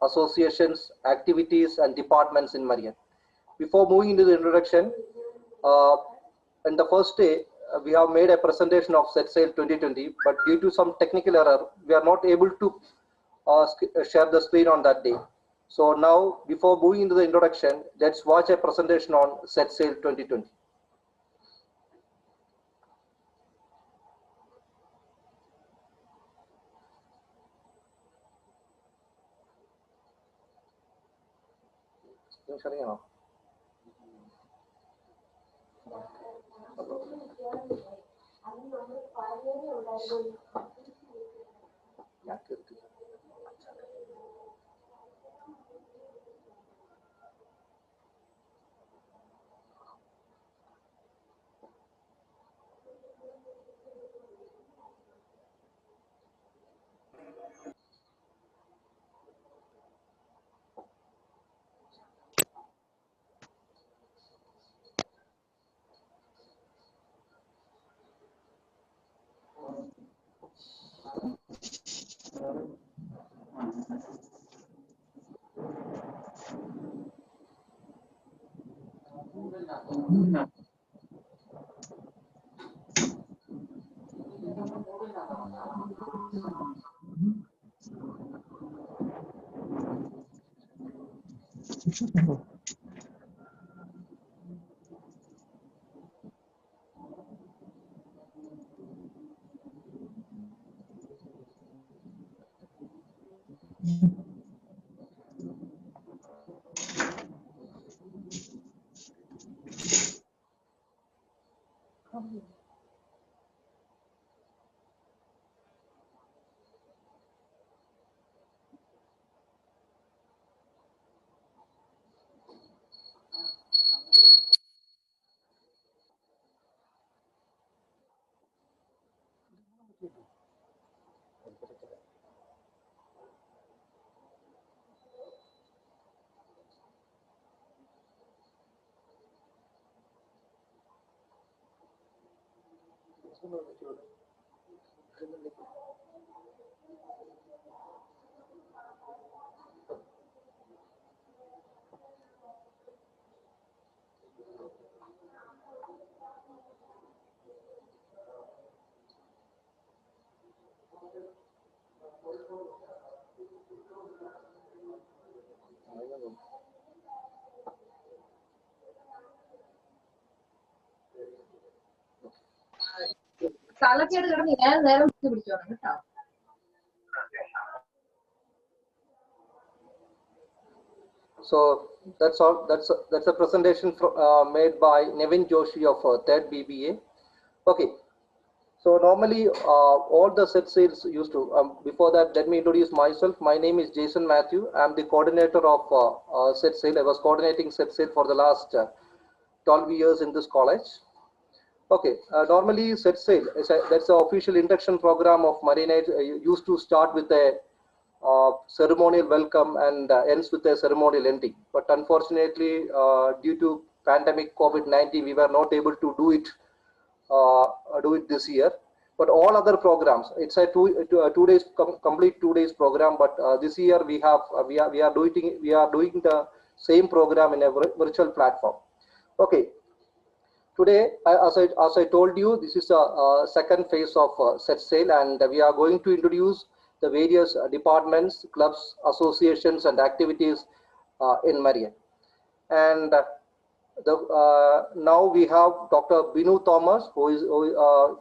associations, activities, and departments in Marian. Before moving into the introduction, in the first day, we have made a presentation of SETSAIL 2020, but due to some technical error, we are not able to share the screen on that day. So now, before moving into the introduction, let's watch a presentation on SETSAIL 2020. So that's all. That's a presentation made by Nevin Joshi of 3rd BBA. Okay. So normally all the SETSAILs used to. Before that, let me introduce myself. My name is Jason Matthew. I'm the coordinator of SETSAIL. I was coordinating SETSAIL for the last 12 years in this college. Okay, normally SETSAIL, that's the official induction program of Marine Age, used to start with a ceremonial welcome and ends with a ceremonial ending. But unfortunately, due to pandemic COVID-19, we were not able to do it this year. But all other programs, it's a complete 2 days program. But this year we are doing the same program in a virtual platform. Okay. Today, as I told you, this is a second phase of SETSAIL, and we are going to introduce the various departments, clubs, associations, and activities in Marian. And now we have Dr. Binu Thomas, who is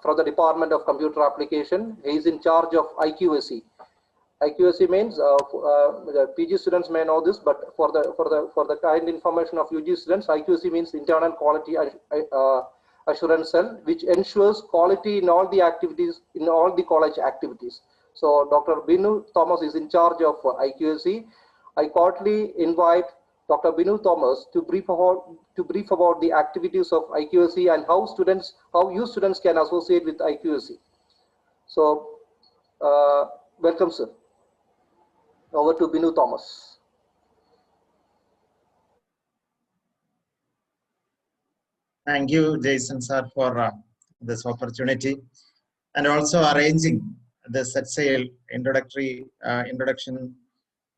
from the Department of Computer Application. He is in charge of IQAC. IQAC means the PG students may know this, but for the kind information of UG students, IQAC means Internal Quality Assurance Cell, which ensures quality in all the activities, in all the college activities. So Dr. Binu Thomas is in charge of IQAC. I cordially invite Dr. Binu Thomas to brief about the activities of IQAC and how you students can associate with IQAC. So welcome, sir. Over to Binu Thomas. Thank you, Jason sir, for this opportunity and also arranging the SETSAIL introduction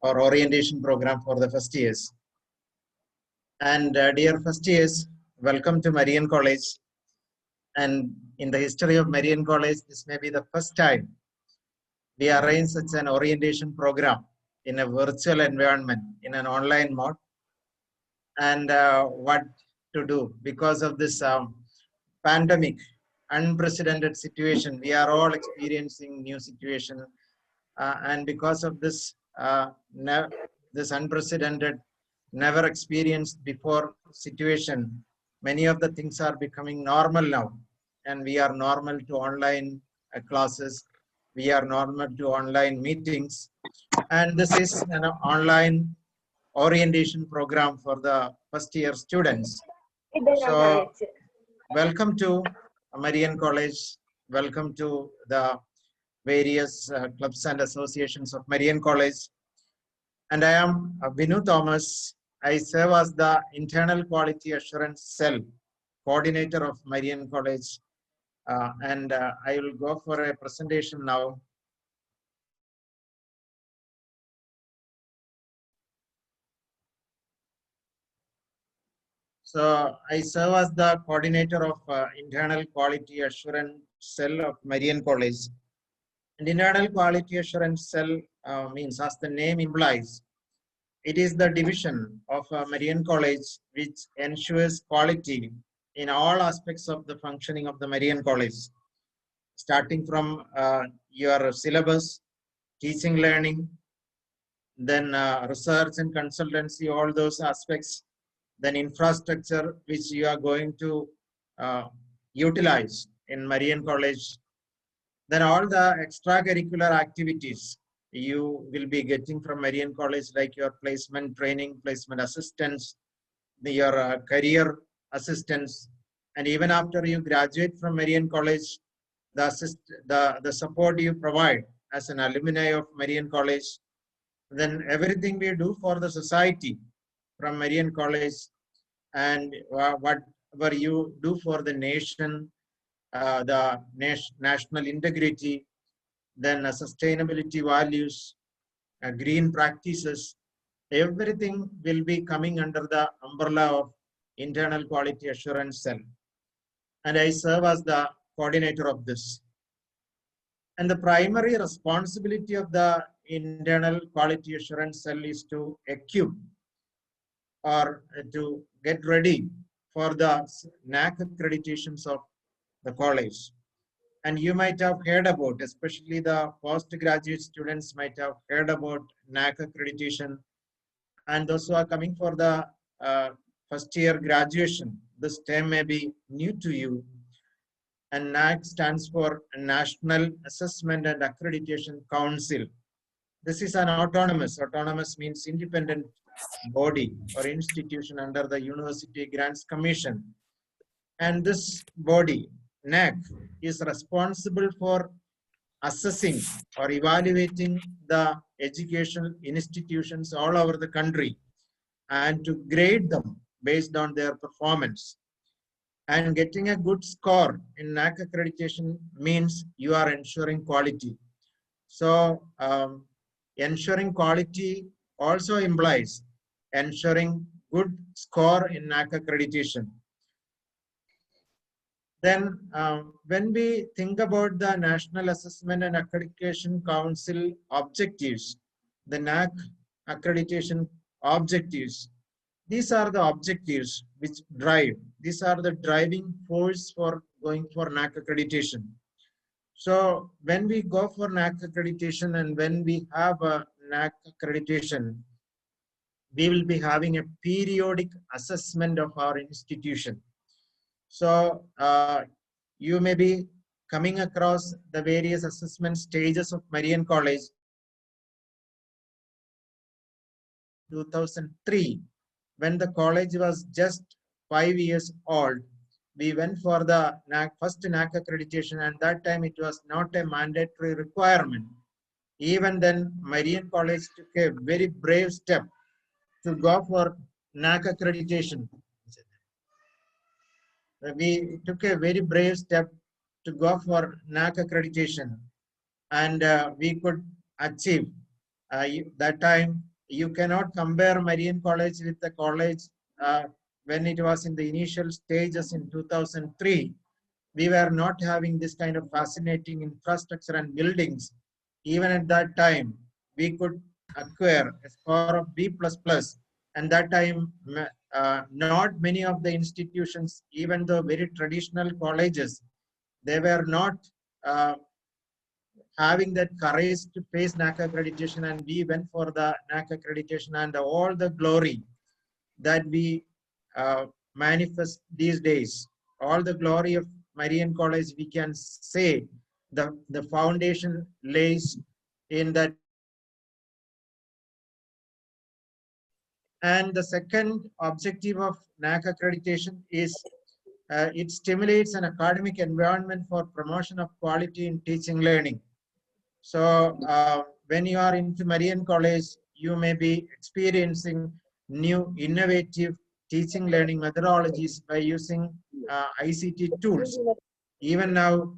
or orientation program for the first years. And dear first years, welcome to Marian College. And in the history of Marian College, this may be the first time we arrange such an orientation program in a virtual environment, in an online mode. And what to do because of this pandemic, unprecedented situation. We are all experiencing new situation. And because of this, this unprecedented, never experienced before situation, many of the things are becoming normal now. And we are normal to online classes. We are normal to online meetings. And this is an online orientation program for the first year students. So welcome to Marian College. Welcome to the various clubs and associations of Marian College. And I am Vinu Thomas. I serve as the Internal Quality Assurance Cell Coordinator of Marian College. And I will go for a presentation now. So I serve as the coordinator of Internal Quality Assurance Cell of Marian College. And Internal Quality Assurance Cell means, as the name implies, it is the division of Marian College which ensures quality in all aspects of the functioning of the Marian College, starting from your syllabus, teaching, learning, then research and consultancy, all those aspects, then infrastructure which you are going to utilize in Marian College, then all the extracurricular activities you will be getting from Marian College, like your placement training, placement assistance, your career assistance, and even after you graduate from Marian College, the support you provide as an alumni of Marian College, then everything we do for the society from Marian College, and whatever you do for the nation, the national integrity, then sustainability values, green practices, everything will be coming under the umbrella of Internal Quality Assurance Cell. And I serve as the coordinator of this. And the primary responsibility of the Internal Quality Assurance Cell is to equip or to get ready for the NAAC accreditations of the college. And you might have heard about, especially the postgraduate students might have heard about NAAC accreditation. And those who are coming for the first year graduation, this term may be new to you. And NAAC stands for National Assessment and Accreditation Council. This is an autonomous means independent body or institution under the University Grants Commission. And this body, NAAC, is responsible for assessing or evaluating the educational institutions all over the country and to grade them based on their performance. And getting a good score in NAAC accreditation means you are ensuring quality. So ensuring quality also implies ensuring good score in NAAC accreditation. Then when we think about the National Assessment and Accreditation Council objectives, the NAAC accreditation objectives, these are the objectives which drive, these are the driving force for going for NAAC accreditation. So when we go for NAAC accreditation and when we have a NAAC accreditation, we will be having a periodic assessment of our institution. So you may be coming across the various assessment stages of Marian College. 2003, when the college was just 5 years old, we went for the first NAAC accreditation, and that time it was not a mandatory requirement. Even then, Marian College took a very brave step to go for NAAC accreditation. We took a very brave step to go for NAAC accreditation, and we could achieve that time you cannot compare Marian College with the college when it was in the initial stages in 2003. We were not having this kind of fascinating infrastructure and buildings. Even at that time, we could acquire a score of B++. And that time, not many of the institutions, even though very traditional colleges, they were not having that courage to face NAC accreditation, and we went for the NAC accreditation, and all the glory that we manifest these days, all the glory of Marian College, we can say the foundation lays in that. And the second objective of NAC accreditation is it stimulates an academic environment for promotion of quality in teaching learning. So when you are into Marian College, you may be experiencing new innovative teaching learning methodologies by using ICT tools. Even now,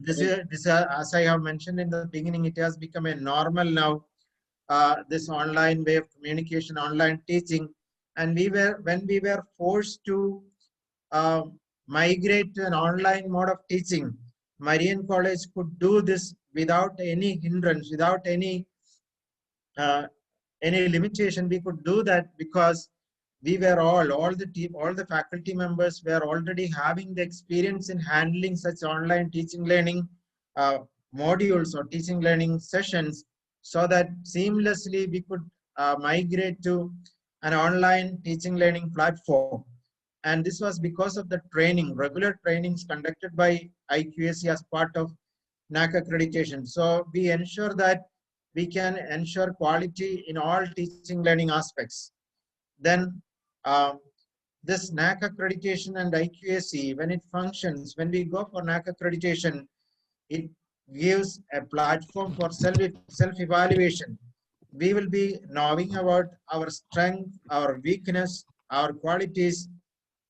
this is as I have mentioned in the beginning, it has become a normal now, this online way of communication, online teaching. And when we were forced to migrate to an online mode of teaching, Marian College could do this without any hindrance, without any limitation. We could do that because we were all the team, all the faculty members were already having the experience in handling such online teaching learning modules or teaching learning sessions, so that seamlessly we could migrate to an online teaching learning platform. And this was because of the training, regular trainings conducted by IQAC as part of NAC accreditation. So we ensure that we can ensure quality in all teaching learning aspects. Then this NAC accreditation and IQAC, when it functions, when we go for NAC accreditation, it gives a platform for self-evaluation. We will be knowing about our strength, our weakness, our qualities,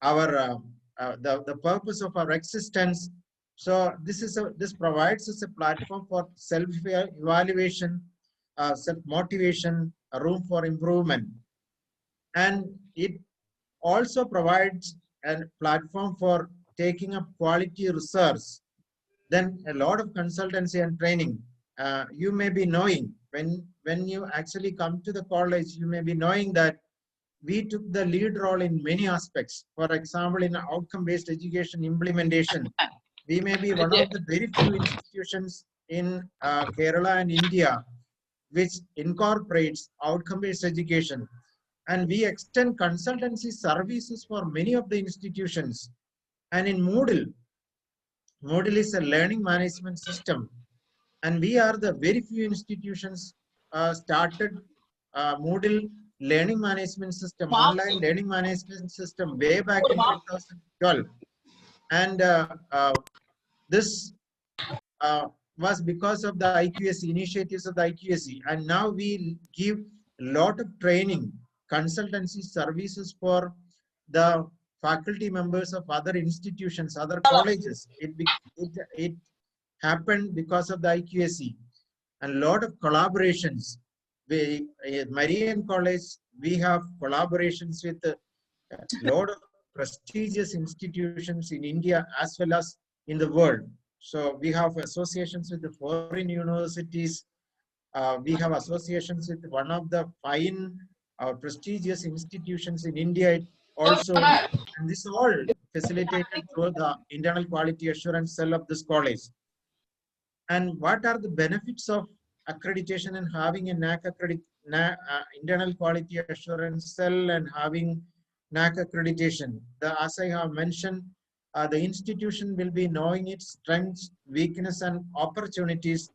our the purpose of our existence. So this provides us a platform for self-evaluation, self-motivation, a room for improvement. And it also provides a platform for taking up quality research. Then a lot of consultancy and training. You may be knowing when you actually come to the college, you may be knowing that we took the lead role in many aspects. For example, in outcome-based education implementation, we may be one of the very few institutions in Kerala and India which incorporates outcome-based education. And we extend consultancy services for many of the institutions. And in Moodle is a learning management system. And we are the very few institutions started Moodle learning management system, online learning management system way back in 2012. And this was because of the IQAC, initiatives of the IQAC. And now we give a lot of training, consultancy services for the faculty members of other institutions, other colleges. It happened because of the IQAC. And a lot of collaborations. Marian College, we have collaborations with a lot of prestigious institutions in India as well as in the world. So we have associations with the foreign universities. We have associations with one of the fine prestigious institutions in India also. And this is all facilitated through the internal quality assurance cell of this college. And what are the benefits of accreditation and having a NAC internal quality assurance cell and having NAC accreditation? As I have mentioned, the institution will be knowing its strengths, weakness, and opportunities.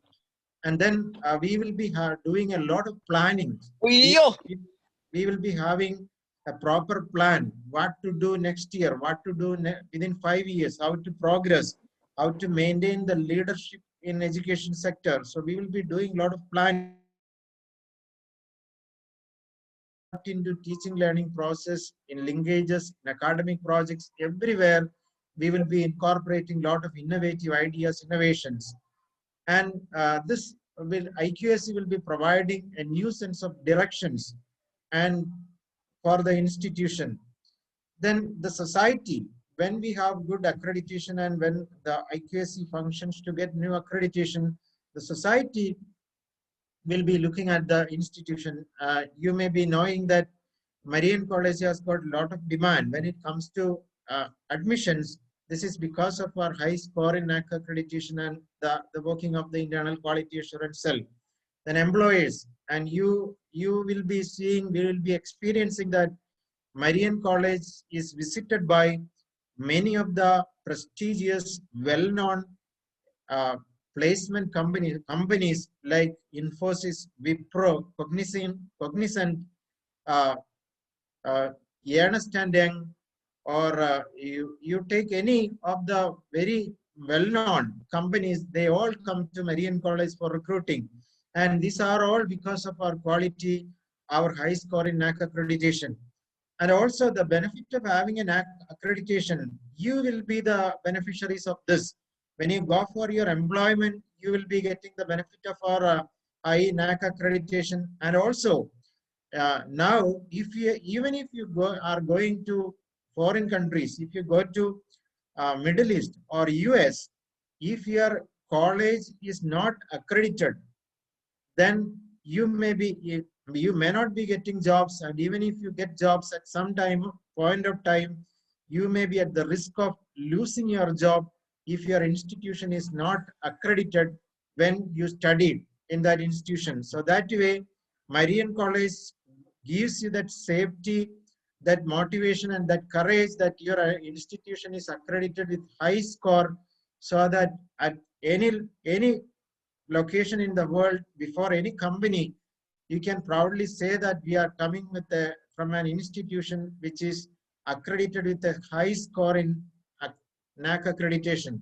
And then we will be doing a lot of planning. We will be having a proper plan, what to do next year, what to do within 5 years, how to progress, how to maintain the leadership in education sector. So we will be doing a lot of planning into teaching learning process, in linkages, in academic projects, everywhere. We will be incorporating a lot of innovative ideas, innovations. And this IQAC will be providing a new sense of directions and for the institution. Then the society, when we have good accreditation and when the IQAC functions to get new accreditation, the society will be looking at the institution. You may be knowing that Marian College has got a lot of demand when it comes to admissions. This is because of our high score in NAC accreditation and the working of the internal quality assurance cell. Then employers, and you will be seeing, we will be experiencing that Marian College is visited by many of the prestigious, well-known uh, placement companies like Infosys, Wipro, Cognizant, uh, uh, Ernst and Young, or you take any of the very well-known companies, they all come to Marian College for recruiting. And these are all because of our quality, our high score in NAC accreditation. And also the benefit of having an accreditation, you will be the beneficiaries of this. When you go for your employment, you will be getting the benefit of our high NAC accreditation. And also now, even if you are going to foreign countries, if you go to Middle East or US, if your college is not accredited, then you may not be getting jobs, and even if you get jobs at some point of time, you may be at the risk of losing your job if your institution is not accredited when you studied in that institution. So that way, Marian College gives you that safety, that motivation, and that courage that your institution is accredited with high score, so that at any location in the world, before any company, you can proudly say that we are coming from an institution which is accredited with a high score in NAC accreditation.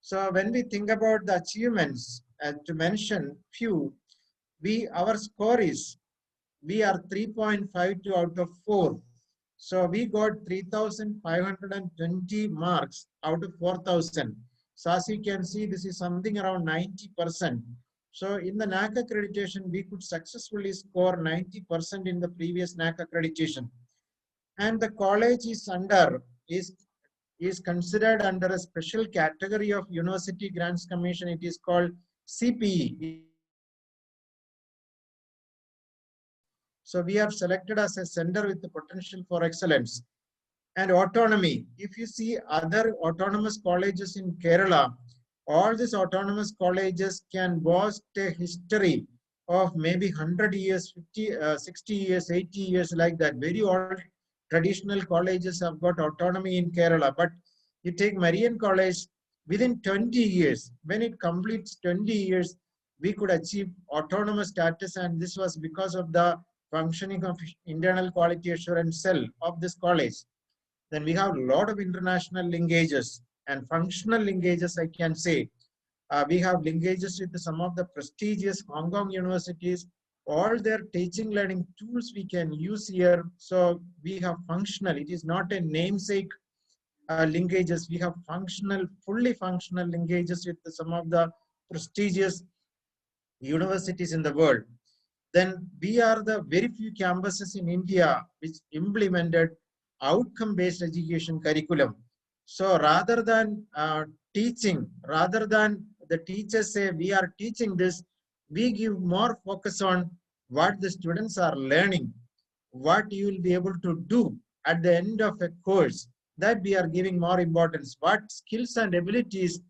So when we think about the achievements, to mention few, our score is, we are 3.52 out of 4. So we got 3,520 marks out of 4,000. So as you can see, this is something around 90%. So in the NAC accreditation, we could successfully score 90% in the previous NAC accreditation. And the college is considered under a special category of University Grants Commission. It is called CPE. So we are selected as a center with the potential for excellence. And autonomy. If you see other autonomous colleges in Kerala, all these autonomous colleges can boast a history of maybe 100 years, 50, 60 years, 80 years, like that. Very old traditional colleges have got autonomy in Kerala. But you take Marian College, within 20 years, when it completes 20 years, we could achieve autonomous status. And this was because of the functioning of internal quality assurance cell of this college. Then we have a lot of international linkages and functional linkages, I can say. We have linkages with some of the prestigious Hong Kong universities. All their teaching learning tools we can use here. So we have functional, it is not a namesake linkages. We have functional, fully functional linkages with some of the prestigious universities in the world. Then we are the very few campuses in India which implemented outcome-based education curriculum. So rather than teaching, rather than the teachers say we are teaching this, we give more focus on what the students are learning, what you will be able to do at the end of a course, that we are giving more importance. What skills and abilities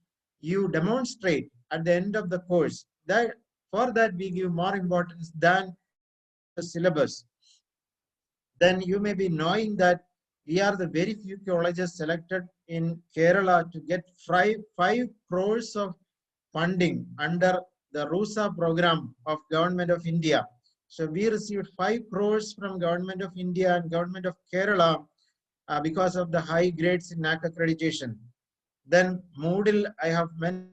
you demonstrate at the end of the course, that for that we give more importance than the syllabus. Then you may be knowing that we are the very few colleges selected in Kerala to get 5 crores of funding under the RUSA program of Government of India. So we received 5 crores from Government of India and Government of Kerala because of the high grades in NAC accreditation. Then Moodle, I have mentioned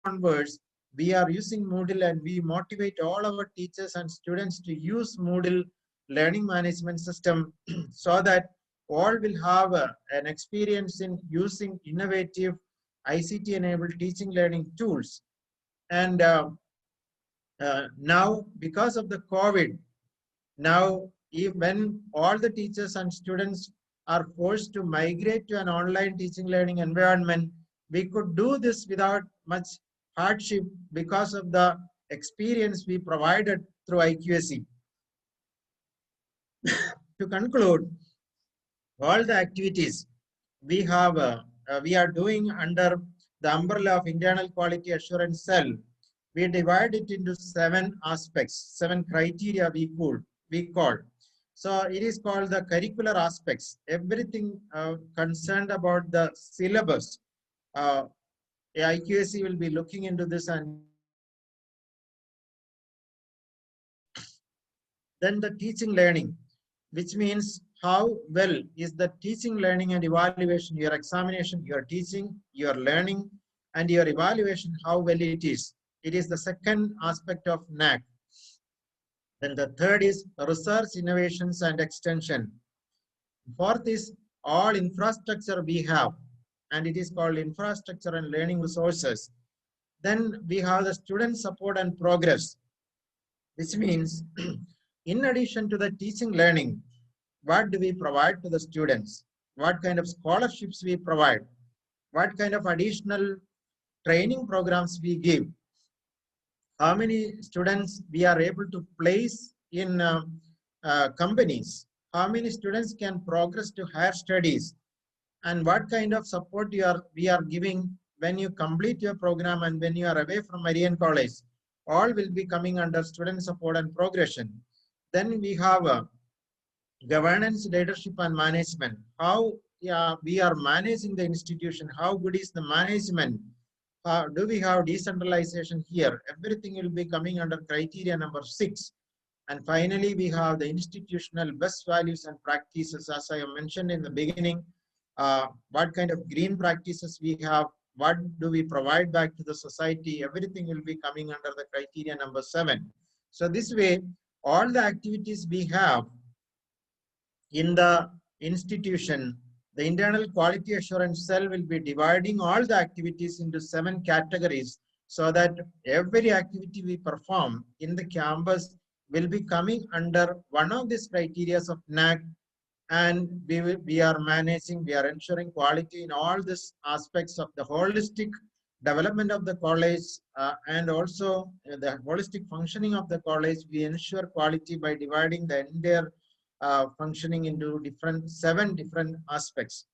onwards, we are using Moodle, and we motivate all our teachers and students to use Moodle learning management system so that all will have an experience in using innovative ICT-enabled teaching learning tools. And now, because of the COVID, now when all the teachers and students are forced to migrate to an online teaching learning environment, we could do this without much hardship because of the experience we provided through IQAC. To conclude, all the activities we are doing under the umbrella of internal quality assurance cell, we divide it into 7 aspects, 7 criteria we call. So it is called the curricular aspects. Everything concerned about the syllabus. IQAC will be looking into this. And then the teaching learning, which means how well is the teaching, learning, and evaluation, your examination, your teaching, your learning, and your evaluation, how well it is. It is the second aspect of NAAC. Then the third is research, innovations, and extension. Fourth is all infrastructure we have, and it is called infrastructure and learning resources. Then we have the student support and progress, which means in addition to the teaching learning, what do we provide to the students? What kind of scholarships we provide? What kind of additional training programs we give? How many students we are able to place in companies? How many students can progress to higher studies? And what kind of support we are giving when you complete your program and when you are away from Marian College? All will be coming under student support and progression. Then we have governance, leadership, and management. How we are managing the institution? How good is the management? Do we have decentralization here? Everything will be coming under criteria number 6. And finally, we have the institutional best values and practices, as I mentioned in the beginning. What kind of green practices we have? What do we provide back to the society? Everything will be coming under the criteria number 7. So this way, all the activities we have in the institution, the internal quality assurance cell will be dividing all the activities into 7 categories, so that every activity we perform in the campus will be coming under one of these criteria of NAAC, and we are ensuring quality in all these aspects of the holistic development of the college, and also the holistic functioning of the college. We ensure quality by dividing the entire functioning into 7 different aspects.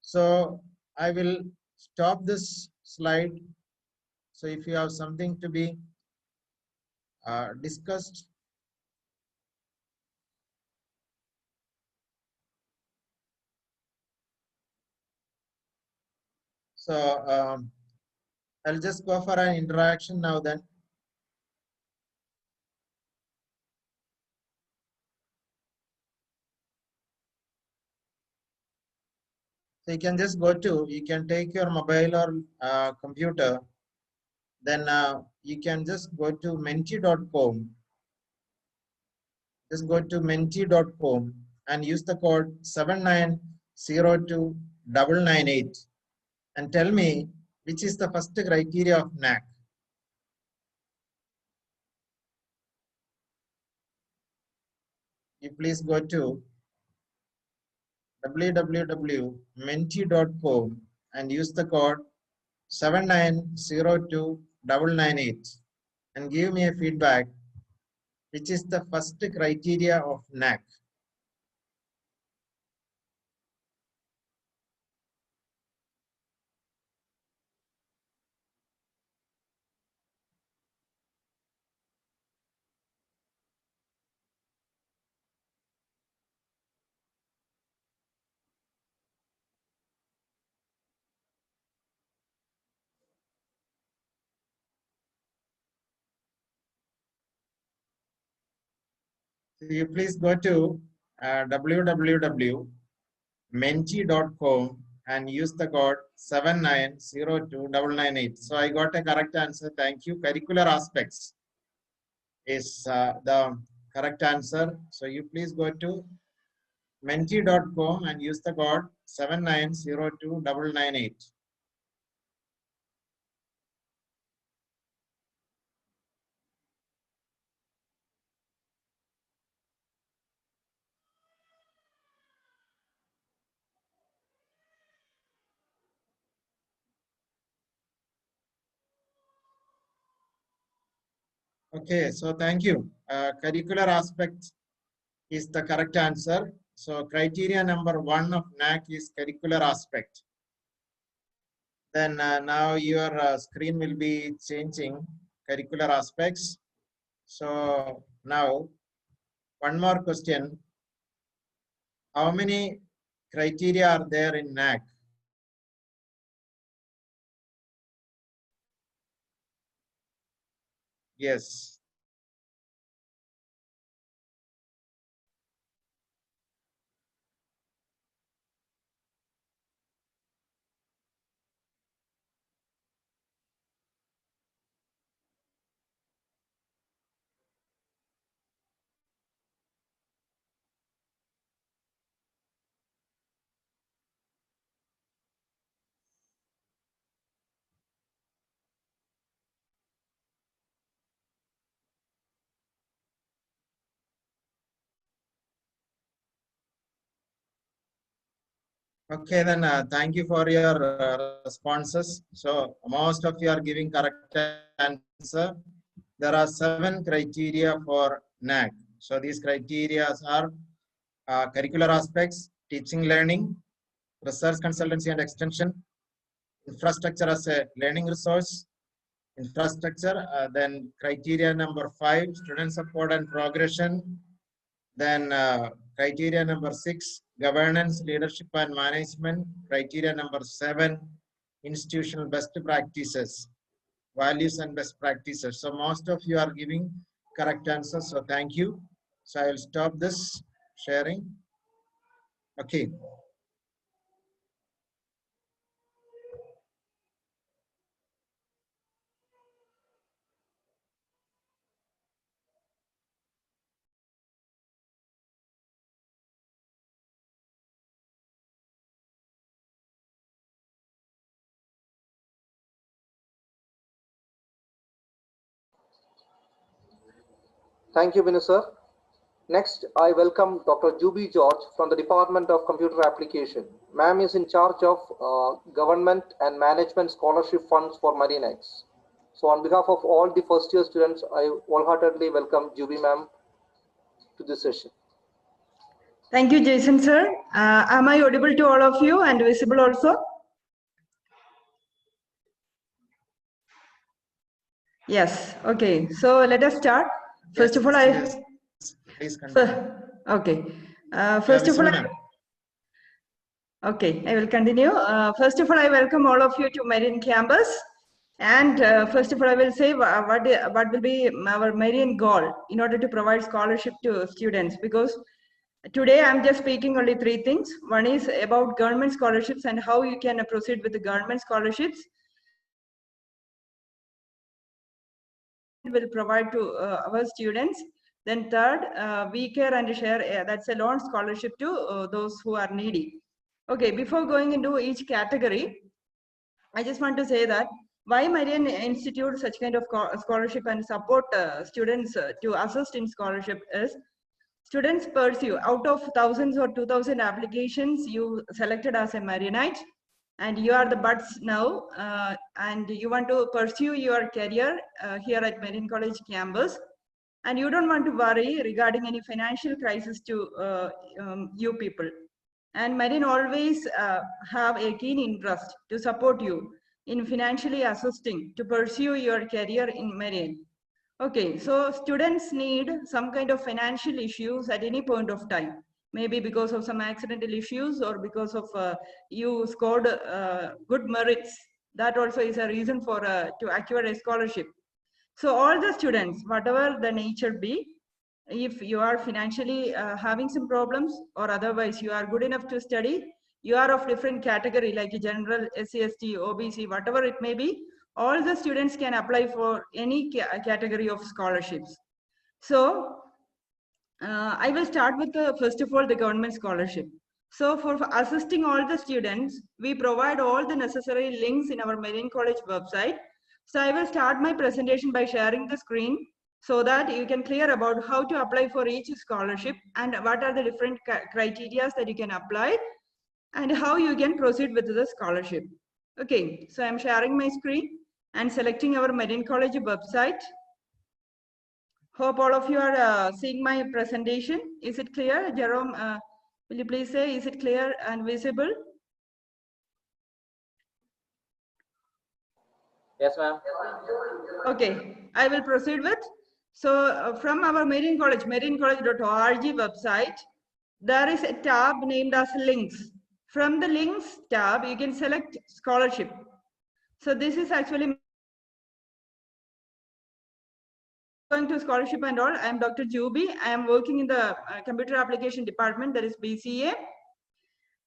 So I will stop this slide. So if you have something to be discussed. So I'll just go for an interaction now then. So you can just you can take your mobile or computer, then you can just go to menti.com. Just go to menti.com and use the code 79029998 and tell me which is the first criteria of NAAC. You please go to www.menti.com and use the code 79029998 and give me a feedback which is the first criteria of NAAC. So you please go to www.menti.com and use the code 79029998. So I got a correct answer. Thank you. Curricular aspects is the correct answer. So you please go to menti.com and use the code 79029998. Okay, so thank you. Curricular aspect is the correct answer. So criteria number 1 of NAC is curricular aspect. Then now your screen will be changing curricular aspects. So now one more question. How many criteria are there in NAC? Yes. Okay, then thank you for your responses. So most of you are giving correct answer. There are 7 criteria for NAC. So these criteria are curricular aspects, teaching learning, research consultancy and extension, infrastructure as a learning resource, infrastructure, then criteria number 5, student support and progression, then criteria number 6, governance, leadership and management, criteria number 7, institutional best practices, values and best practices. So most of you are giving correct answers, so thank you. So I will stop this sharing. Okay. Thank you, Binu sir. Next, I welcome Dr. Juby George from the Department of Computer Application. Ma'am is in charge of Government and Management Scholarship Funds for Marinites. So on behalf of all the first year students, I wholeheartedly welcome Juby ma'am to this session. Thank you, Jason sir. Am I audible to all of you and visible also? Yes. Okay. So let us start. First of all, Please continue. Okay. First of all, okay, I will continue. First of all, I welcome all of you to Marian campus. And first of all, I will say what will be our Marian goal in order to provide scholarship to students, because today I'm just speaking only 3 things. One is about government scholarships and how you can proceed with the government scholarships. Will provide to our students. Then third, we care and share, that's a loan scholarship to those who are needy. Okay, before going into each category, I just want to say that why Marian Institute such kind of scholarship and support students to assist in scholarship is, students pursue out of thousands or 2,000 applications you selected as a Marianite, and you are the buds now, and you want to pursue your career here at Marian College campus, and you don't want to worry regarding any financial crisis to you people. And Marian always have a keen interest to support you in financially assisting to pursue your career in Marian. Okay, so students need some kind of financial issues at any point of time, maybe because of some accidental issues or because of you scored good merits. That also is a reason for to acquire a scholarship. So all the students, whatever the nature be, if you are financially having some problems or otherwise you are good enough to study, you are of different category like general, SC, ST, OBC, whatever it may be, all the students can apply for any category of scholarships. So I will start with first of all the government scholarship. So for assisting all the students, we provide all the necessary links in our Marian College website. So I will start my presentation by sharing the screen so that you can clear about how to apply for each scholarship and what are the different criteria that you can apply and how you can proceed with the scholarship. Okay, so I'm sharing my screen and selecting our Marian College website. Hope all of you are seeing my presentation. Is it clear? Jerome, will you please say, is it clear and visible? Yes, ma'am. Okay, I will proceed with. So from our Marian College, mariancollege.org website, there is a tab named as links. From the links tab, you can select scholarship. So this is actually going to scholarship and all. I am Dr. Juby. I am working in the computer application department, that is BCA.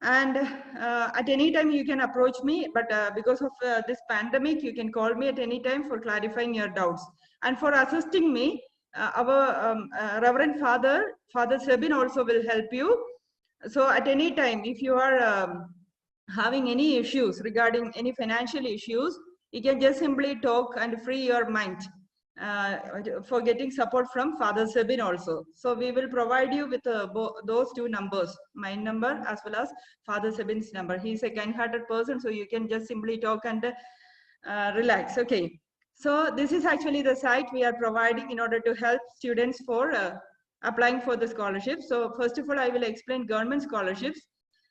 And at any time you can approach me, but because of this pandemic, you can call me at any time for clarifying your doubts. And for assisting me, our Reverend Father Sebin also will help you. So at any time, if you are having any issues regarding any financial issues, you can just simply talk and free your mind for getting support from Father Sebin also. So we will provide you with those two numbers, my number as well as Father Sebin's number. He's a kind-hearted person, so you can just simply talk and relax. Okay. So this is actually the site we are providing in order to help students for applying for the scholarship. So first of all, I will explain government scholarships.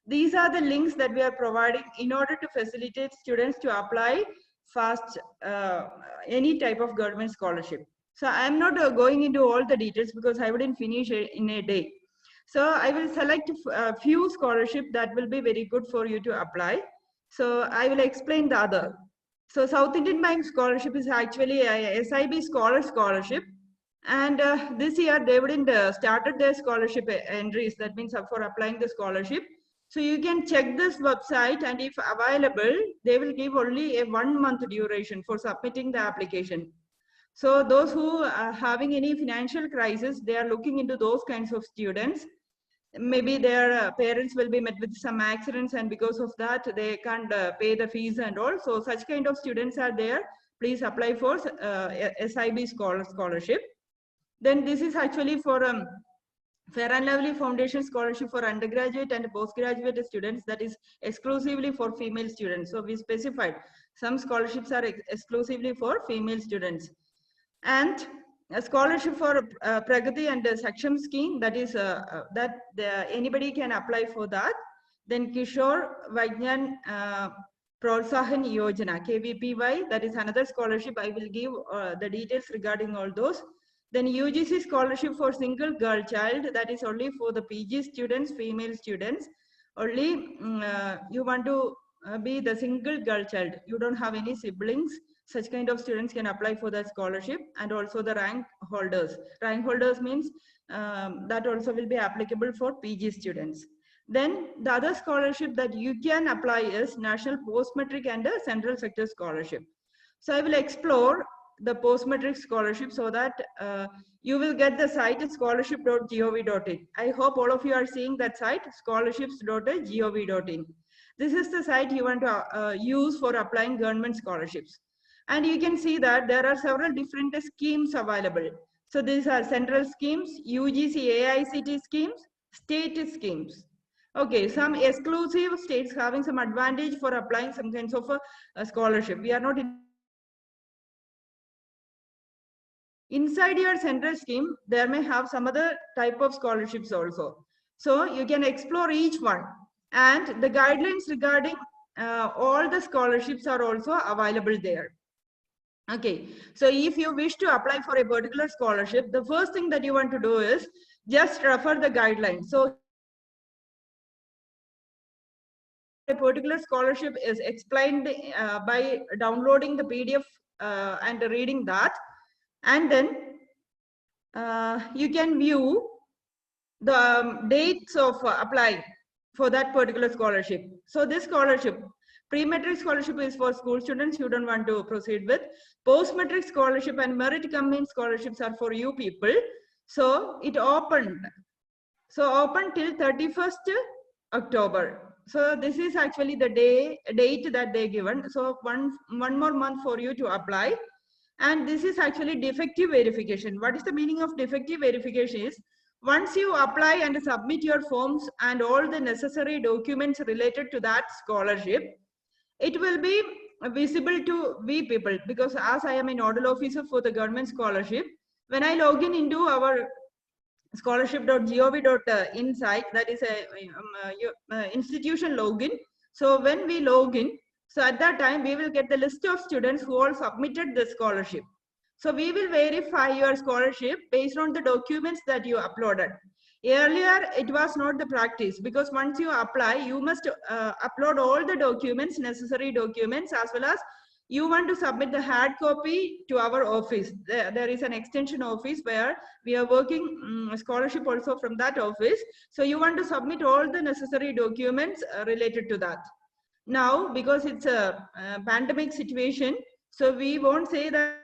These are the links that we are providing in order to facilitate students to apply fast any type of government scholarship. So I'm not going into all the details because I wouldn't finish it in a day. So I will select a few scholarships that will be very good for you to apply. So I will explain the other. So South Indian Bank Scholarship is actually a SIB scholarship. And this year they wouldn't started their scholarship entries. That means for applying the scholarship. So you can check this website, and if available, they will give only a 1 month duration for submitting the application. So those who are having any financial crisis, they are looking into those kinds of students. Maybe their parents will be met with some accidents, and because of that, they can't pay the fees and all. So such kind of students are there. Please apply for SIB scholarship. Then this is actually for Fair and Lovely Foundation Scholarship for undergraduate and postgraduate students, that is exclusively for female students. So we specified some scholarships are exclusively for female students. And a scholarship for Pragati and Saksham scheme, that is anybody can apply for that. Then Kishore Vajnan Protsahan Yojana, KVPY, that is another scholarship. I will give the details regarding all those. Then UGC scholarship for single girl child, that is only for the PG students, female students. Only you want to be the single girl child. You don't have any siblings. Such kind of students can apply for that scholarship. And also the rank holders. Rank holders means that also will be applicable for PG students. Then the other scholarship that you can apply is National Postmetric and Central Sector Scholarship. So I will explore the postmetric scholarship so that you will get the site scholarship.gov.in. I hope all of you are seeing that site, scholarships.gov.in. This is the site you want to use for applying government scholarships. And you can see that there are several different schemes available. So these are central schemes, UGC AICT schemes, state schemes. Okay, some exclusive states having some advantage for applying some kinds of a scholarship. We are not inside your central scheme, there may have some other type of scholarships also. So you can explore each one. And the guidelines regarding all the scholarships are also available there. Okay, so if you wish to apply for a particular scholarship, the first thing that you want to do is just refer the guidelines. So a particular scholarship is explained by downloading the PDF and reading that. And then you can view the dates of applying for that particular scholarship. So this scholarship, pre-metric scholarship is for school students you don't want to proceed with. Post-metric scholarship and merit combined scholarships are for you people. So it opened. So open till 31st October. So this is actually the date that they given. So one more month for you to apply. And this is actually defective verification. What is the meaning of defective verification is, once you apply and submit your forms and all the necessary documents related to that scholarship, it will be visible to we people, because as I am a nodal officer for the government scholarship, When I log in into our scholarship.gov.insight, that is a institution login. So when we log in, so at that time we will get the list of students who all submitted the scholarship. So we will verify your scholarship based on the documents that you uploaded. Earlier, it was not the practice, because once you apply, you must upload all the documents, necessary documents, as well as you want to submit the hard copy to our office. There is an extension office where we are working scholarship also from that office. So you want to submit all the necessary documents related to that. Now, because it's a pandemic situation, so we won't say that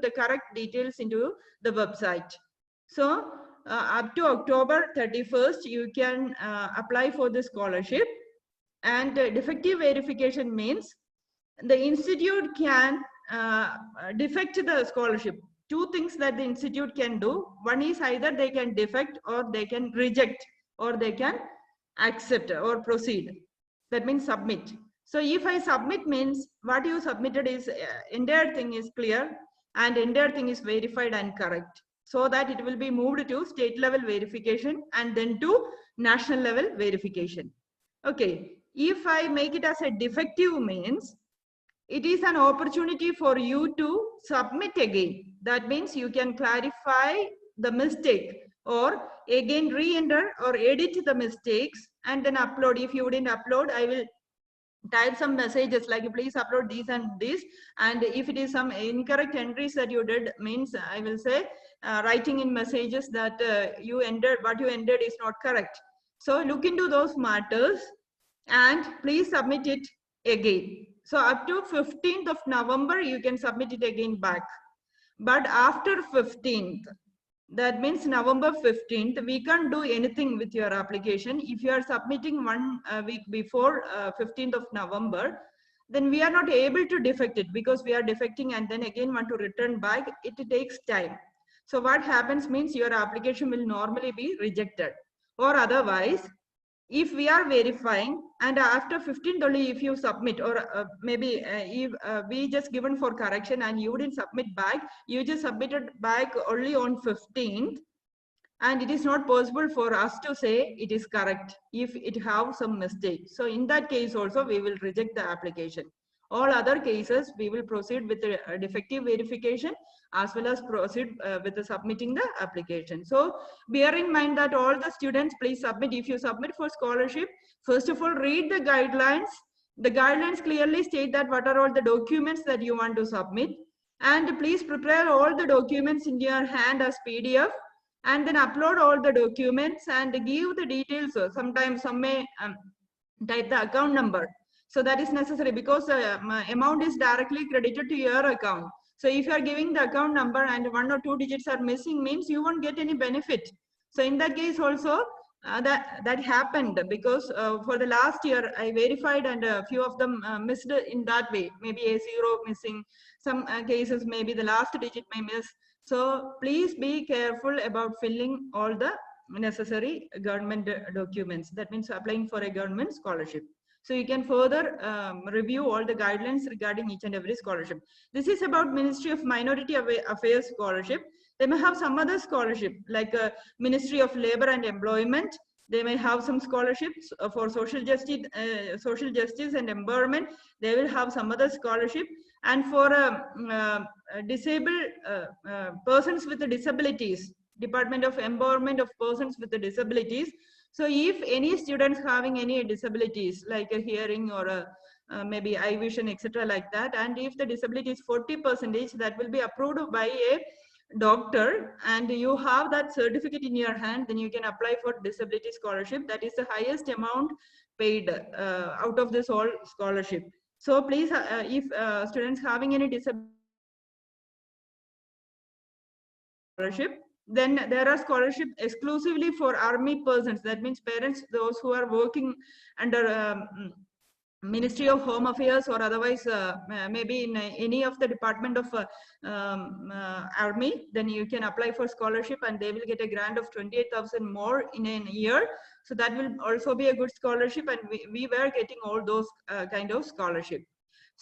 the correct details into the website. So up to October 31st, you can apply for the scholarship. And defective verification means the institute can defect the scholarship. Two things that the institute can do. One is either they can defect, or they can reject, or they can accept or proceed. That means submit. So if I submit means what you submitted is entire thing is clear and entire thing is verified and correct, so that it will be moved to state level verification and then to national level verification. Okay, if I make it as a defective means it is an opportunity for you to submit again. That means you can clarify the mistake or again re-enter or edit the mistakes and then upload. If you didn't upload, I will type some messages like please upload these and this, and if it is some incorrect entries that you did means I will say writing in messages that you entered, what you entered is not correct. So look into those matters and please submit it again. So up to 15th of November you can submit it again back, but after 15th, that means November 15th, we can't do anything with your application. If you are submitting 1 week before 15th of November, then we are not able to defect it, because we are defecting and then again want to return back. It takes time. So what happens means your application will normally be rejected, or otherwise, if we are verifying and after 15th only if you submit, or maybe if we just given for correction and you didn't submit back, you just submitted back only on 15th, and it is not possible for us to say it is correct if it have some mistake. So in that case also we will reject the application. All other cases we will proceed with the defective verification as well as proceed with the submitting the application. So bear in mind that all the students, please submit. If you submit for scholarship, first of all read the guidelines. The guidelines clearly state that what are all the documents that you want to submit, and please prepare all the documents in your hand as PDF and then upload all the documents and give the details. Sometimes some may type the account number. So that is necessary because amount is directly credited to your account. So if you are giving the account number and 1 or 2 digits are missing, means you won't get any benefit. So in that case also that happened, because for the last year I verified and a few of them missed in that way. Maybe a 0 missing, some cases maybe the last digit may miss. So please be careful about filling all the necessary government documents. That means applying for a government scholarship. So you can further review all the guidelines regarding each and every scholarship. This is about Ministry of Minority Affairs scholarship. They may have some other scholarship like Ministry of Labor and Employment. They may have some scholarships for social justice and empowerment. They will have some other scholarship. And for disabled persons with disabilities, Department of Empowerment of Persons with Disabilities. So if any students having any disabilities like a hearing or maybe eye vision, etc. like that, and if the disability is 40%, that will be approved by a doctor, and you have that certificate in your hand, then you can apply for disability scholarship. That is the highest amount paid out of this whole scholarship. So please, if students having any disability scholarship, then there are scholarships exclusively for army persons. That means parents, those who are working under Ministry of Home Affairs or otherwise maybe in any of the department of army, then you can apply for scholarship and they will get a grant of 28,000 more in a year. So that will also be a good scholarship, and we were getting all those kind of scholarship.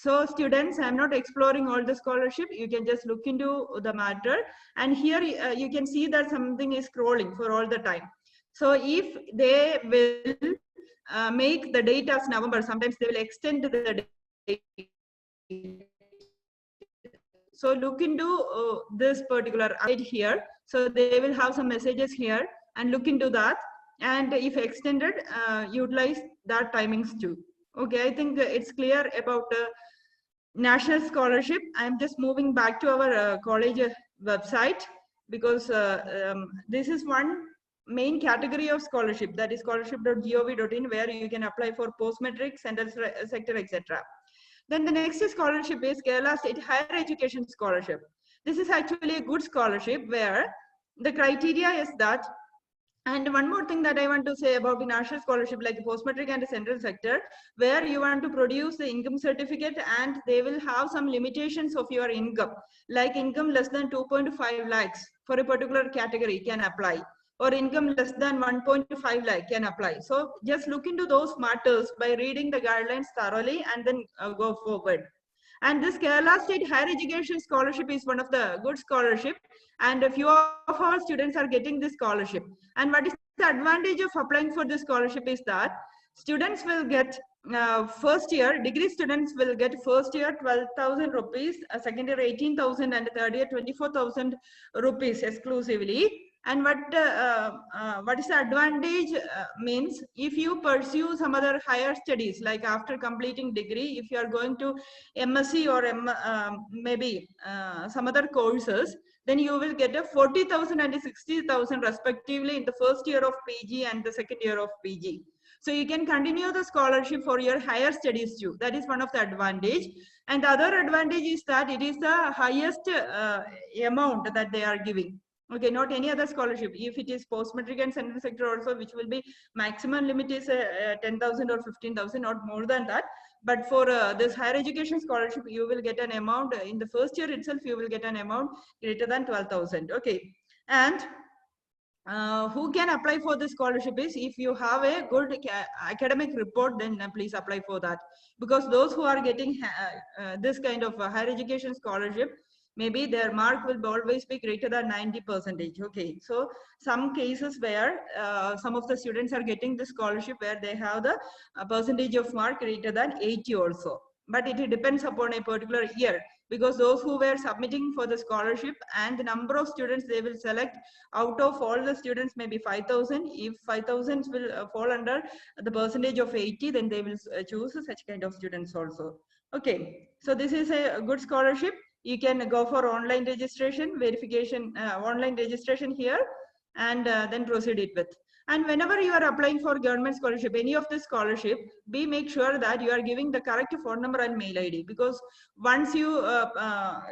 So students, I'm not exploring all the scholarship. You can just look into the matter. And here you can see that something is scrolling for all the time. So if they will make the date as November, sometimes they will extend the date. So look into this particular update here. So they will have some messages here and look into that. And if extended, utilize that timings too. Okay, I think it's clear about national scholarship. I'm just moving back to our college website because this is one main category of scholarship, that is scholarship.gov.in, where you can apply for post-matric, central sector, etc. Then the next scholarship is Kerala State Higher Education Scholarship. This is actually a good scholarship where the criteria is that, and one more thing that I want to say about the national scholarship, like post-matric and the central sector, where you want to produce the income certificate and they will have some limitations of your income, like income less than 2.5 lakhs for a particular category can apply, or income less than 1.5 lakh can apply. So just look into those matters by reading the guidelines thoroughly and then go forward. And this Kerala State Higher Education Scholarship is one of the good scholarship, and a few of our students are getting this scholarship. And what is the advantage of applying for this scholarship is that students will get first year, degree students will get first year 12,000 rupees, second year 18,000, and third year 24,000 rupees exclusively. And what is the advantage means, if you pursue some other higher studies, like after completing degree, if you are going to MSc or maybe some other courses, then you will get a 40,000 and 60,000 respectively in the first year of PG and the second year of PG. So you can continue the scholarship for your higher studies too. That is one of the advantage. And the other advantage is that it is the highest amount that they are giving. Okay, not any other scholarship. If it is post-matric and central sector also, which will be maximum limit is 10,000 or 15,000, not more than that. But for this higher education scholarship, you will get an amount in the first year itself, you will get an amount greater than 12,000. Okay. And who can apply for this scholarship is, if you have a good academic report, then please apply for that. Because those who are getting this kind of higher education scholarship, maybe their mark will always be greater than 90%. Okay, so some cases where some of the students are getting the scholarship where they have the percentage of mark greater than 80 also. But it depends upon a particular year, because those who were submitting for the scholarship and the number of students they will select out of all the students, maybe 5,000. If 5,000 will fall under the percentage of 80, then they will choose such kind of students also. Okay, so this is a good scholarship. You can go for online registration, verification, online registration here, and then proceed it with. And whenever you are applying for government scholarship, any of the scholarship, make sure that you are giving the correct phone number and mail ID, because once you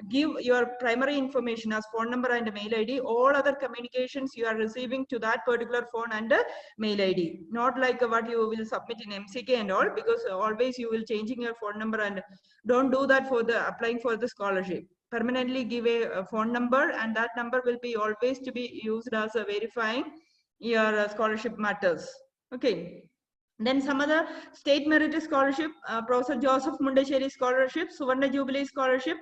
give your primary information as phone number and mail ID, all other communications you are receiving to that particular phone and mail ID. Not like what you will submit in MCK and all, because always you will changing your phone number, and don't do that for the applying for the scholarship. Permanently give a phone number, and that number will be always to be used as a verifying your scholarship matters. Okay. Then some other state merit scholarship, Professor Joseph Mundasheri scholarship, Suvarna Jubilee scholarship,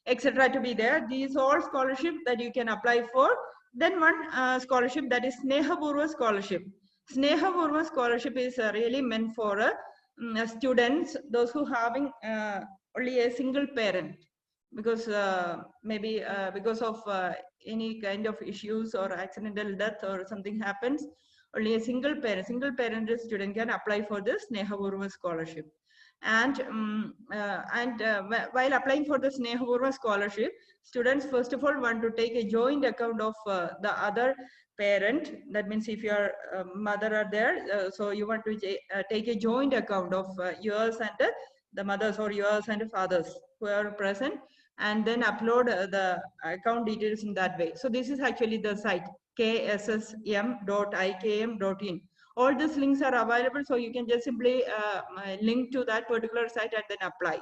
etc. to be there. These all scholarship that you can apply for. Then one scholarship, that is Sneha Purva scholarship. Sneha Purva scholarship is really meant for students, those who having only a single parent, because maybe because of any kind of issues or accidental death or something happens, only a single parent student can apply for this Sneha Purva scholarship. And while applying for the Sneha Purva scholarship, students first of all want to take a joint account of the other parent. That means if your mother are there, so you want to take a joint account of yours and the mothers, or yours and fathers who are present, and then upload the account details in that way. So this is actually the site, kssm.ikm.in. All these links are available, so you can just simply link to that particular site and then apply.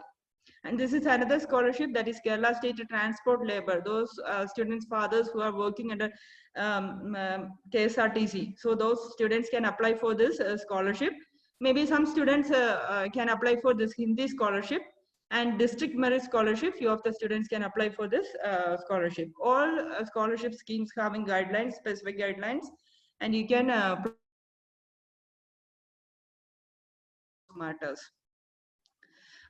And this is another scholarship, that is Kerala State Transport Labor, those students' fathers who are working under KSRTC. So those students can apply for this scholarship. Maybe some students can apply for this Hindi scholarship. And district merit scholarship, few of the students can apply for this scholarship. All scholarship schemes having guidelines, specific guidelines, and you can matters.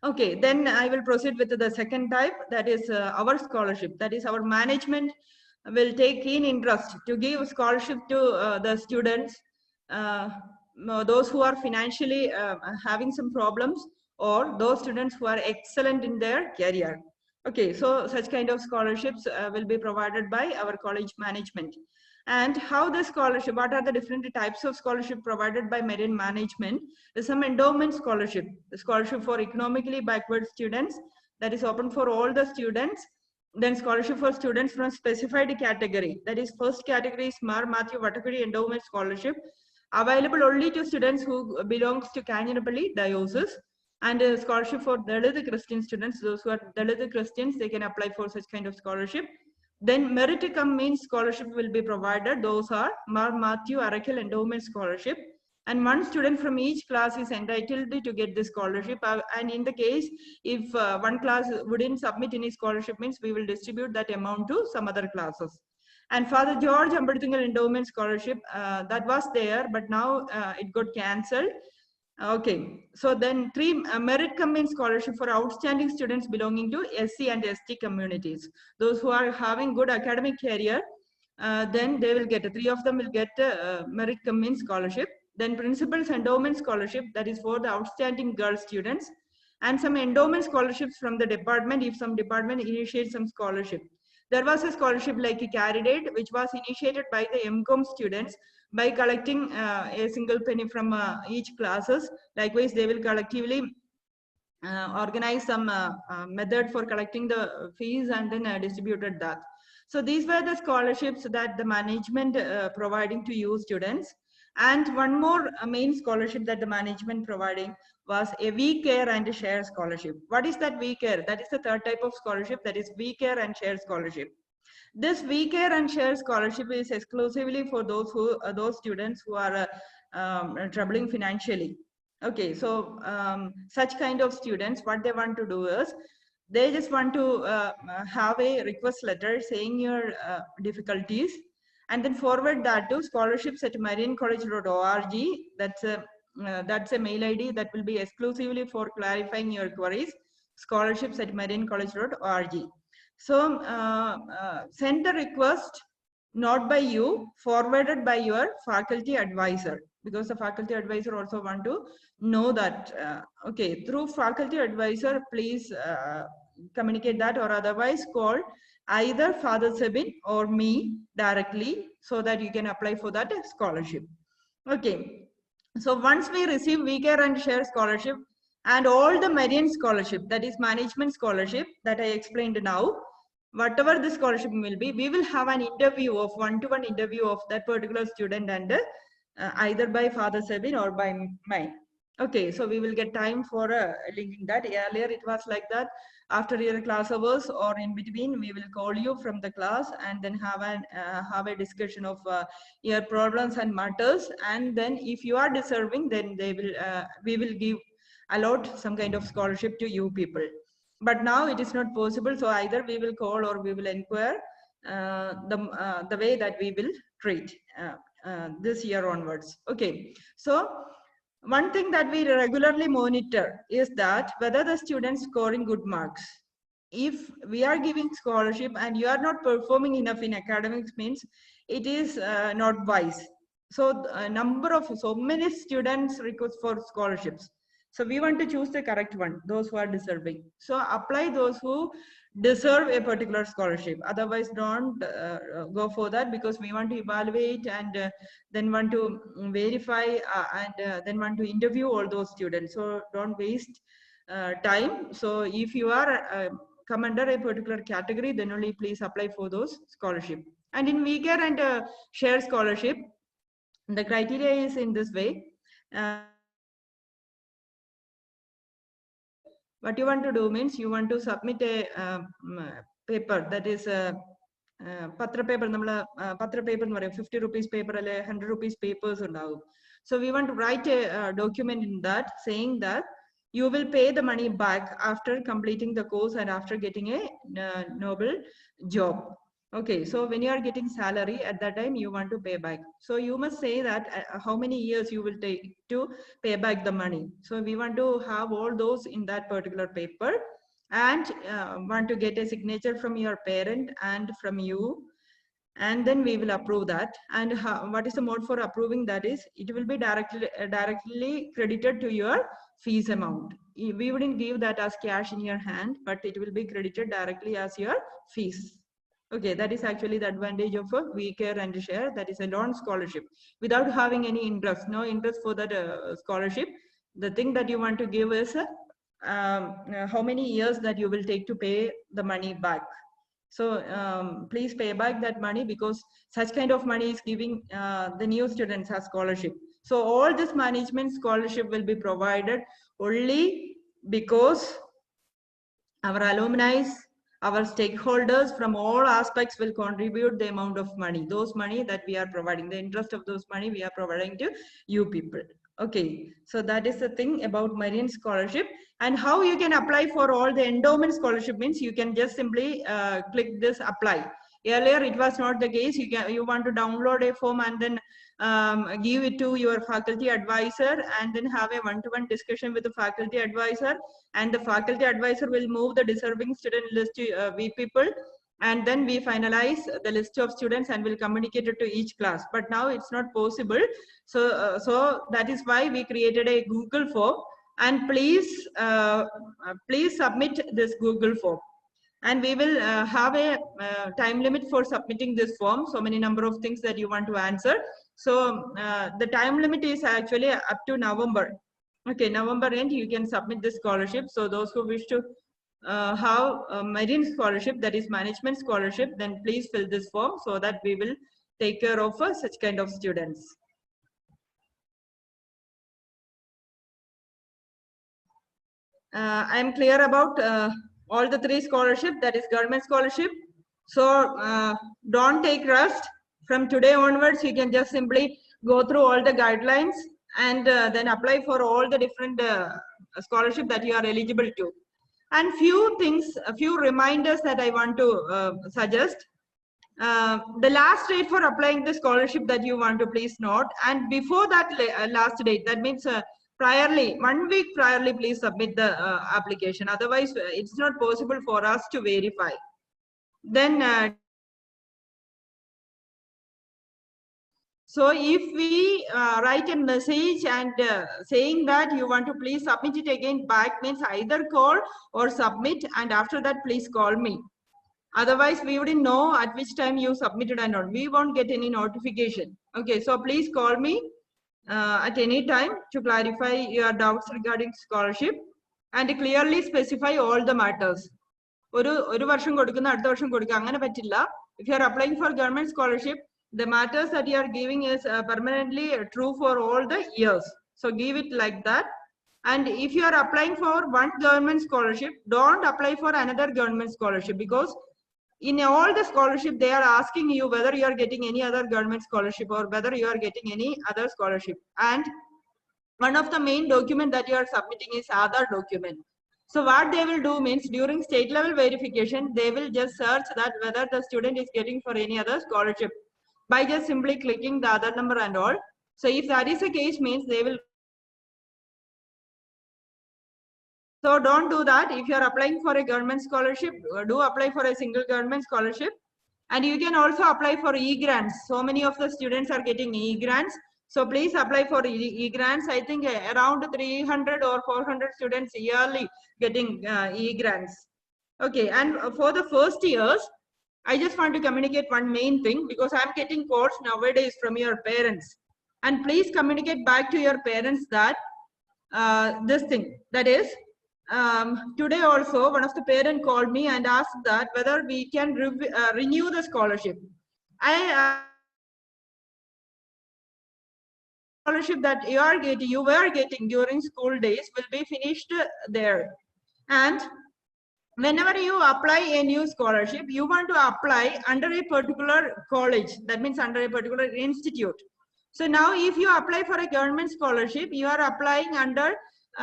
Okay, then I will proceed with the second type, that is our scholarship. That is, our management will take keen interest to give scholarship to the students, those who are financially having some problems, or those students who are excellent in their career. Okay, so such kind of scholarships will be provided by our college management. And how the scholarship, what are the different types of scholarship provided by Meridian management? There's some endowment scholarship, the scholarship for economically backward students, that is open for all the students. Then scholarship for students from specified category, that is first category is Mar Matthew Vattakudi Endowment Scholarship, available only to students who belongs to Kanchanapalli diocese. And a scholarship for Dalit Christian students, those who are Dalit Christians, they can apply for such kind of scholarship. Then merit cum means scholarship will be provided. Those are Mar Matthew Arakal Endowment Scholarship. And one student from each class is entitled to get this scholarship. And in the case, if one class wouldn't submit any scholarship, means we will distribute that amount to some other classes. And Father George Ambedkar Endowment Scholarship, that was there, but now it got cancelled. Okay, so then three merit cum scholarship for outstanding students belonging to SC and ST communities. Those who are having good academic career, then they will get, three of them will get merit cum scholarship. Then principal's endowment scholarship, that is for the outstanding girl students. And some endowment scholarships from the department, if some department initiates some scholarship. There was a scholarship like a candidate, which was initiated by the MCOM students by collecting a single penny from each classes. Likewise, they will collectively organize some method for collecting the fees and then distributed that. So these were the scholarships that the management providing to you students. And one more main scholarship that the management providing was a We Care and Share scholarship. What is that We Care? That is the third type of scholarship, that is We Care and Share scholarship. This We Care and Share scholarship is exclusively for those students who are troubling financially. Okay, so such kind of students, what they want to do is, they just want to have a request letter saying your difficulties, and then forward that to scholarships@mariancollege.org. That's a mail ID that will be exclusively for clarifying your queries, scholarships@mariancollege.org. So send the request not by you, forwarded by your faculty advisor, because the faculty advisor also want to know that. Okay, through faculty advisor, please communicate that, or otherwise call either Father Sabin or me directly, so that you can apply for that scholarship. Okay, so once we receive We Care and Share scholarship and all the Meridian scholarship, that is management scholarship that I explained now, whatever the scholarship will be, we will have an interview of one-to-one interview of that particular student, and either by Father Sabin or by mine. Okay, so we will get time for linking that. Earlier it was like that, after your class hours or in between, we will call you from the class and then have a discussion of your problems and matters. And then if you are deserving, then we will allot some kind of scholarship to you people. But now it is not possible, so either we will call or we will inquire the way that we will treat this year onwards. Okay, so one thing that we regularly monitor is that whether the students scoring good marks. If we are giving scholarship and you are not performing enough in academics, means it is not wise. So a number of so many students request for scholarships. So we want to choose the correct one, those who are deserving. So apply those who deserve a particular scholarship. Otherwise, don't go for that, because we want to evaluate and then want to verify and then want to interview all those students. So don't waste time. So if you are come under a particular category, then only please apply for those scholarship. And in We Care and Share scholarship, the criteria is in this way. What you want to do means, you want to submit a paper, that is patra paper, patra paper, 50 rupees paper, 100 rupees papers. So we want to write a document in that saying that you will pay the money back after completing the course and after getting a noble job. Okay, so when you are getting salary at that time, you want to pay back. So you must say that how many years you will take to pay back the money. So we want to have all those in that particular paper, and want to get a signature from your parent and from you, and then we will approve that. And what is the mode for approving that is, it will be directly credited to your fees amount. We wouldn't give that as cash in your hand, but it will be credited directly as your fees. Okay, that is actually the advantage of a We Care and Share. That is a loan scholarship without having any interest, no interest for that scholarship. The thing that you want to give is how many years that you will take to pay the money back. So please pay back that money, because such kind of money is giving the new students as scholarship. So all this management scholarship will be provided only because our alumni, our stakeholders from all aspects will contribute the amount of money, those money that we are providing, the interest of those money we are providing to you people. Okay, so that is the thing about Marian scholarship. And how you can apply for all the endowment scholarship means you can just simply click this apply. Earlier it was not the case. You want to download a form and then give it to your faculty advisor, and then have a one-to-one discussion with the faculty advisor, and the faculty advisor will move the deserving student list to we people, and then we finalize the list of students and will communicate it to each class. But now it's not possible. So so that is why we created a Google form, and please please submit this Google form, and we will have a time limit for submitting this form. So many number of things that you want to answer. So the time limit is actually up to November. Okay, November end you can submit this scholarship. So those who wish to have a Marian scholarship, that is management scholarship, then please fill this form so that we will take care of such kind of students. I am clear about all the three scholarship, that is government scholarship. So don't take rest. From today onwards, you can just simply go through all the guidelines and then apply for all the different scholarship that you are eligible to. And few things, a few reminders that I want to suggest. The last date for applying the scholarship that you want to please note, and before that last date, that means priorly, 1 week priorly, please submit the application. Otherwise, it's not possible for us to verify. Then so if we write a message and saying that you want to please submit it again back, means either call or submit, and after that please call me. Otherwise we wouldn't know at which time you submitted or not. We won't get any notification. Okay, so please call me at any time to clarify your doubts regarding scholarship and clearly specify all the matters. If you are applying for government scholarship, the matters that you are giving is permanently true for all the years. So give it like that. And if you are applying for one government scholarship, don't apply for another government scholarship, because in all the scholarship, they are asking you whether you are getting any other government scholarship or whether you are getting any other scholarship. And one of the main document that you are submitting is Aadhaar document. So what they will do means, during state level verification, they will just search that whether the student is getting for any other scholarship by just simply clicking the Aadhaar number and all. So if that is the case, means they will. So don't do that. If you are applying for a government scholarship, do apply for a single government scholarship. And you can also apply for e-grants. So many of the students are getting e-grants. So please apply for e-grants. I think around 300 or 400 students yearly getting e-grants. Okay, and for the first years, I just want to communicate one main thing, because I'm getting calls nowadays from your parents. And please communicate back to your parents that this thing, that is, today also one of the parents called me and asked that whether we can renew the scholarship. Scholarship that you were getting during school days will be finished there. And whenever you apply a new scholarship, you want to apply under a particular college, that means under a particular institute. So now if you apply for a government scholarship, you are applying under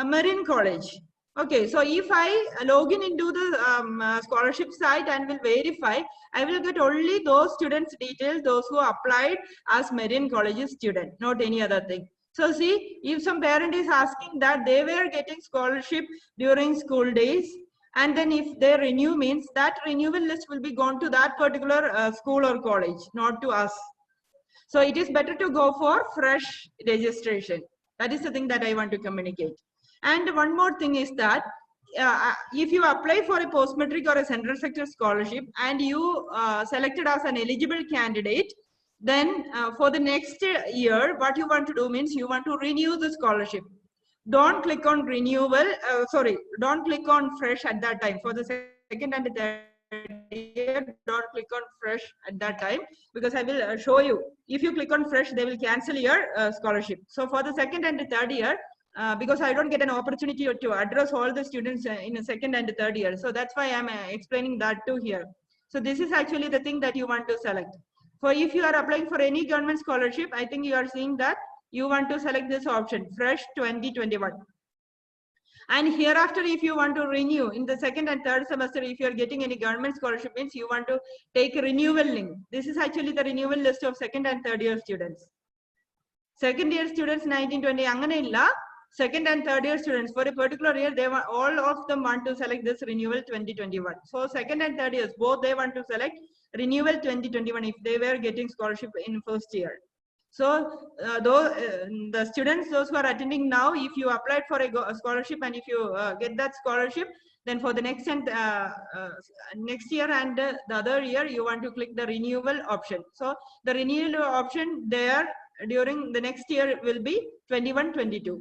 Marian College. Okay, so if I log in into the scholarship site and will verify, I will get only those students' details, those who applied as Marian College student, not any other thing. So see, if some parent is asking that they were getting scholarship during school days, and then if they renew, means that renewal list will be gone to that particular school or college, not to us. So it is better to go for fresh registration. That is the thing that I want to communicate. And one more thing is that if you apply for a post-matric or a central sector scholarship and you selected as an eligible candidate, then for the next year, what you want to do means you want to renew the scholarship. Don't click on renewal, don't click on fresh at that time. For the second and third year, don't click on fresh at that time, because I will show you. If you click on fresh, they will cancel your scholarship. So for the second and the third year, because I don't get an opportunity to address all the students in the second and the third year. So that's why I'm explaining that too here. So this is actually the thing that you want to select. For if you are applying for any government scholarship, I think you are seeing that you want to select this option, fresh 2021. And hereafter, if you want to renew in the second and third semester, if you are getting any government scholarship, means you want to take a renewal link. This is actually the renewal list of second and third year students. Second year students 1920 anganilla. Second and third year students for a particular year, they want, all of them want to select this renewal 2021. So second and third years, both they want to select renewal 2021 if they were getting scholarship in first year. So the students, those who are attending now, if you applied for a scholarship and if you get that scholarship, then for the next and next year and the other year, you want to click the renewal option. So the renewal option there during the next year will be 21-22.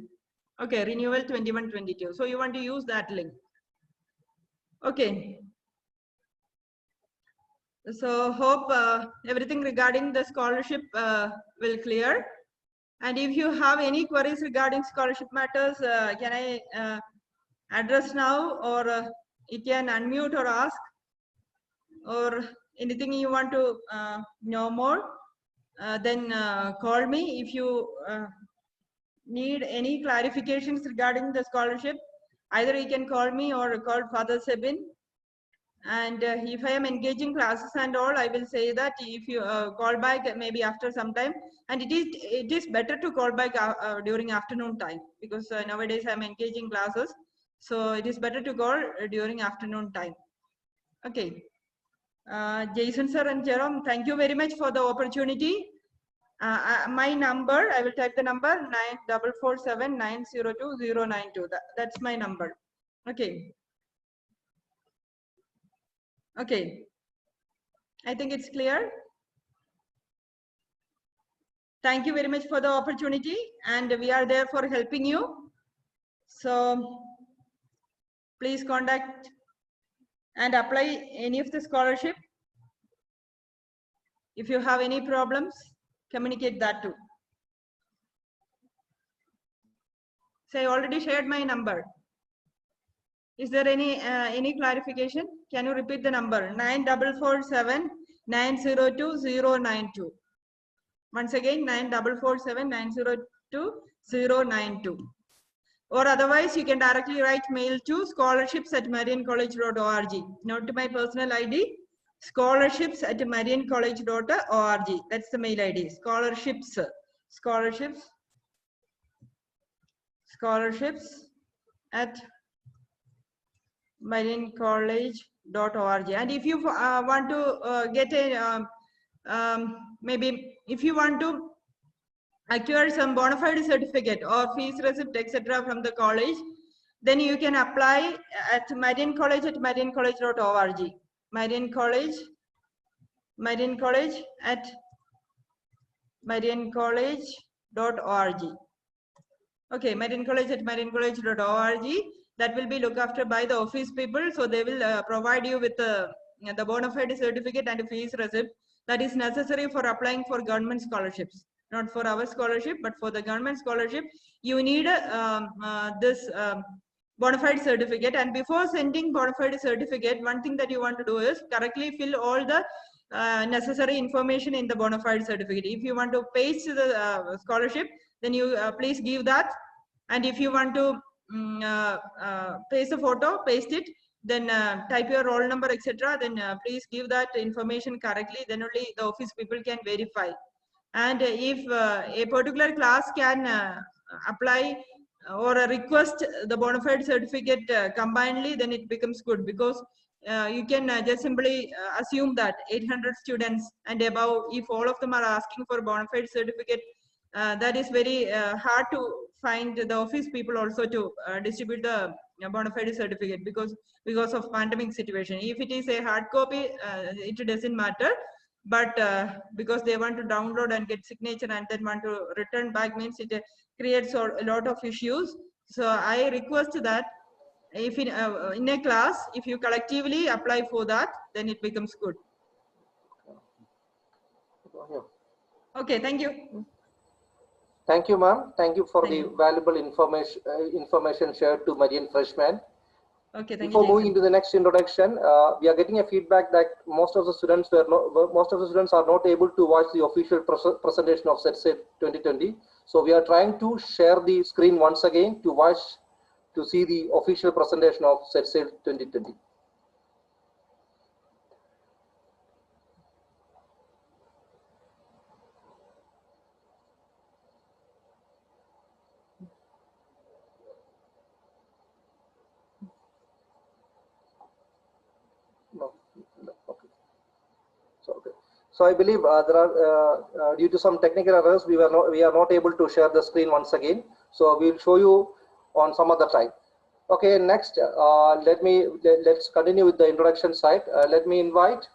Okay, renewal 21-22. So you want to use that link. Okay. So hope everything regarding the scholarship will clear. And if you have any queries regarding scholarship matters, can I address now, or you can unmute or ask, or anything you want to know more, then call me. If you need any clarifications regarding the scholarship, either you can call me or call Father Sebin. And if I am engaging classes and all, I will say that if you call back maybe after some time, and it is better to call back during afternoon time, because nowadays I am engaging classes, so it is better to call during afternoon time. Okay, Jason sir and Jerome, thank you very much for the opportunity. My number, I will type the number 9447902092. That's my number. Okay. Okay, I think it's clear. Thank you very much for the opportunity, and we are there for helping you. So please contact and apply any of the scholarship. If you have any problems, communicate that too. So I already shared my number. Is there any clarification? Can you repeat the number? 9447902092. Once again, 9447902092. Or otherwise, you can directly write mail to scholarships@mariancollege.org. Note to my personal ID, scholarships@mariancollege.org. That's the mail ID. Scholarships at mariancollege.org. And if you want to get a maybe if you want to acquire some bona fide certificate or fees receipt, etc. from the college, then you can apply at Marian College at mariancollege.org. Marian College at mariancollege.org. Okay, Marian College at mariancollege.org. That will be looked after by the office people. So they will provide you with the bona fide certificate and fees receipt that is necessary for applying for government scholarships. Not for our scholarship, but for the government scholarship, you need this bona fide certificate. And before sending bona fide certificate, one thing that you want to do is correctly fill all the necessary information in the bona fide certificate. If you want to paste the scholarship, then you please give that. And if you want to paste a photo, paste it, then type your roll number, etc. Then please give that information correctly. Then only the office people can verify. And if a particular class can apply or request the bona fide certificate combinedly, then it becomes good, because you can just simply assume that 800 students and above, if all of them are asking for bona fide certificate, that is very hard to find the office people also to distribute the bona fide certificate, because of pandemic situation. If it is a hard copy, it doesn't matter. But because they want to download and get signature and then want to return back, means it creates a lot of issues. So I request that if in a class, if you collectively apply for that, then it becomes good. Okay, thank you. Thank you, ma'am. Thank you for the valuable information shared to Marian freshmen. Okay, thank Before you. moving into the next introduction, we are getting a feedback that most of the students are not able to watch the official presentation of CETSAIL 2020. So we are trying to share the screen once again to see the official presentation of CETSAIL 2020. Okay. So I believe there are due to some technical errors, we are not able to share the screen once again. So we will show you on some other time. Okay, next let's continue with the introduction side. Let me invite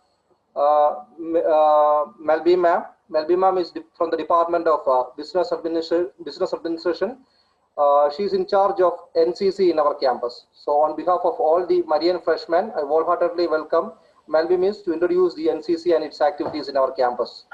Melby ma'am. Melby ma'am is from the Department of Business Administration. She is in charge of NCC in our campus. So on behalf of all the Marian freshmen, I wholeheartedly welcome Melby Miss to introduce the NCC and its activities in our campus.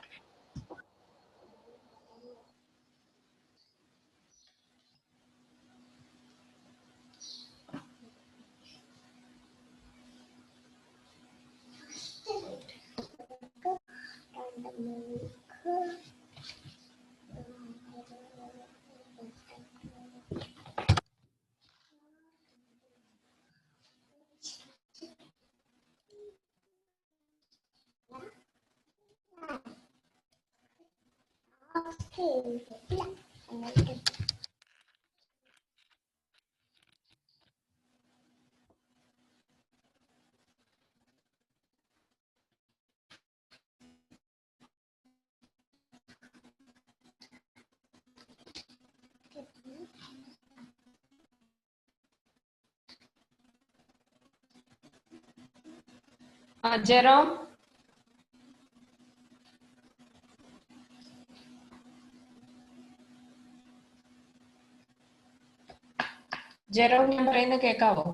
Jerome. Jerome, ഞാൻ പറയുന്നത് കേൾക്കാവോ?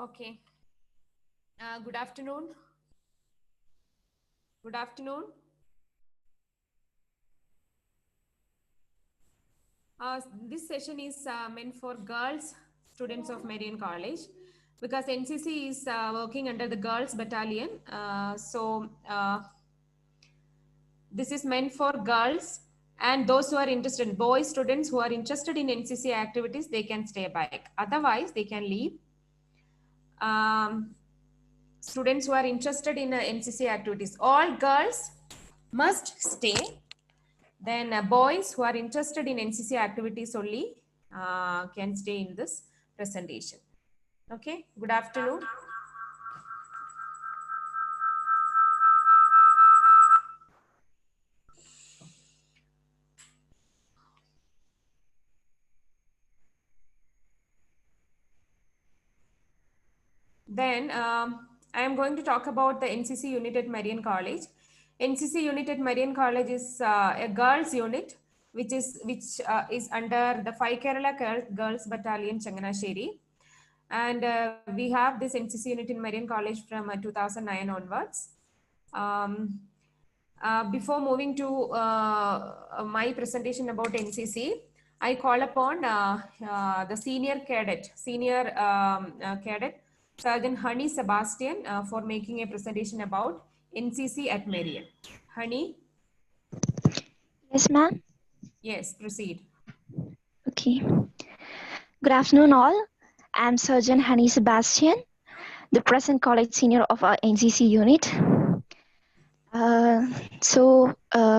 Okay. Good afternoon. Good afternoon. This session is meant for girls, students of Marian College, because NCC is working under the girls battalion. This is meant for girls and those who are interested, boys students who are interested in NCC activities, they can stay back. Otherwise, they can leave. students who are interested in NCC activities. All girls must stay. Then boys who are interested in NCC activities only can stay in this presentation. Okay, good afternoon. Then I am going to talk about the NCC unit at Marian College. NCC unit at Marian College is a girls unit which is under the 5 Kerala Girls Battalion, Changanasheri. And we have this NCC unit in Marian College from 2009 onwards. Before moving to my presentation about NCC, I call upon the senior cadet, Sergeant Honey Sebastian, for making a presentation about NCC at Marian. Honey? Yes, ma'am. Yes, proceed. Okay. Good afternoon, all. I'm Sergeant Honey Sebastian, the present college senior of our NCC unit.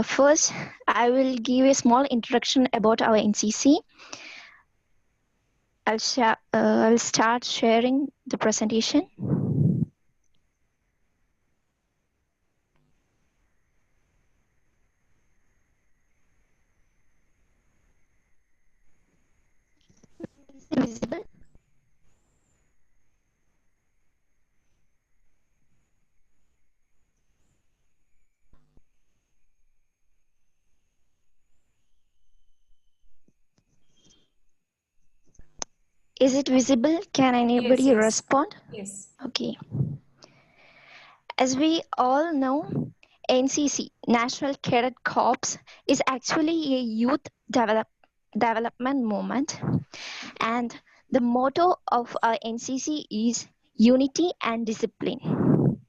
First, I will give a small introduction about our NCC. I'll start sharing the presentation. Is it visible? Is it visible? Can anybody Yes. respond? Yes. Okay. As we all know, NCC, National Cadet Corps, is actually a youth development movement. And the motto of our NCC is unity and discipline.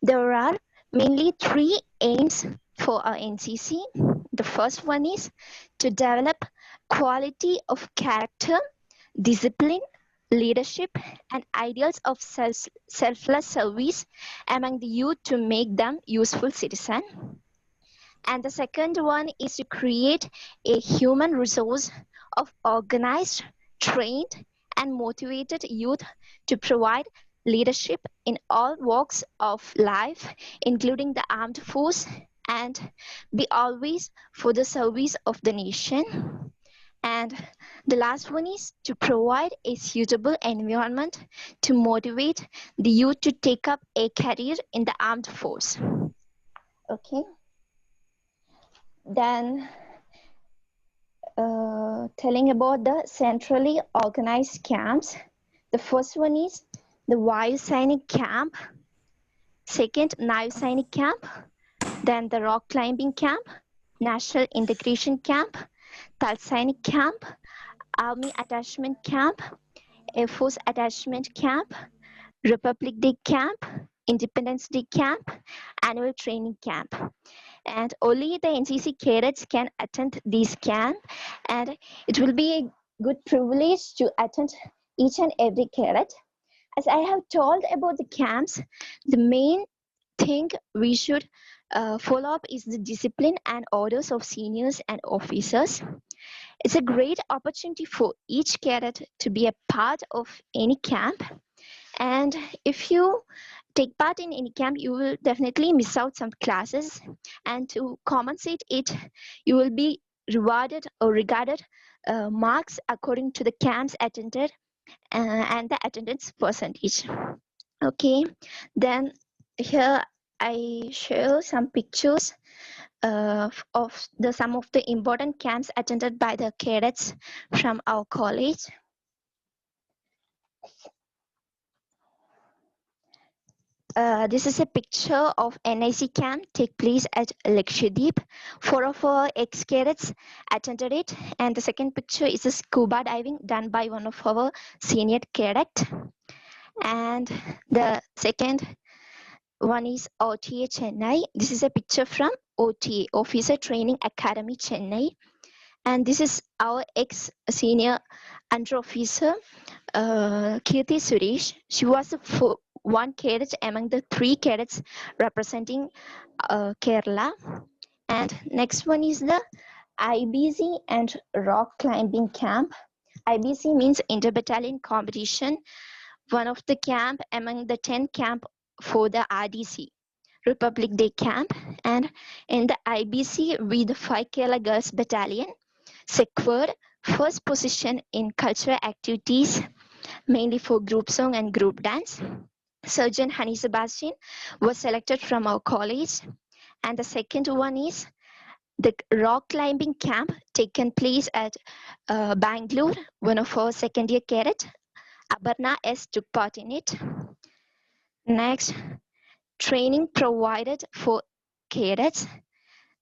There are mainly 3 aims for our NCC. The first one is to develop quality of character, discipline, leadership, and ideals of selfless service among the youth to make them useful citizens. And the second one is to create a human resource of organized, trained, and motivated youth to provide leadership in all walks of life, including the armed force, and be always for the service of the nation. And the last one is to provide a suitable environment to motivate the youth to take up a career in the armed force. Okay. Then telling about the centrally organized camps. The first one is the Vayu Sainik camp, second Nayu Sainik camp, then the rock climbing camp, National Integration camp, Thal Sainik camp, Army Attachment camp, Air Force Attachment camp, Republic Day camp, Independence Day camp, Annual Training camp. And only the NCC cadets can attend these camp, and it will be a good privilege to attend each and every cadet. As I have told about the camps, the main thing we should follow up is the discipline and orders of seniors and officers. It's a great opportunity for each cadet to be a part of any camp. And if you take part in any camp, you will definitely miss out some classes. And to compensate it, you will be rewarded or regarded marks according to the camps attended and the attendance percentage. Okay, then here I show some pictures of some of the important camps attended by the cadets from our college. This is a picture of NIC camp take place at Lakshadweep. 4 of our ex-cadets attended it, and the second picture is a scuba diving done by one of our senior cadets. And the second one is OTA Chennai. This is a picture from OTA, Officer Training Academy Chennai. And this is our ex-senior under officer, Kirti Suresh. She was one cadet among the 3 cadets representing Kerala. And next one is the IBC and rock climbing camp. IBC means inter-battalion competition, one of the camp among the 10 camp for the RDC, Republic Day camp. And in the IBC, we, the 5 Kerala Girls Battalion, secured first position in cultural activities, mainly for group song and group dance. Sergeant Hani Sebastian was selected from our college. And the second one is the rock climbing camp taken place at Bangalore. One of our second year cadet, Abarna S, took part in it. Next, training provided for cadets.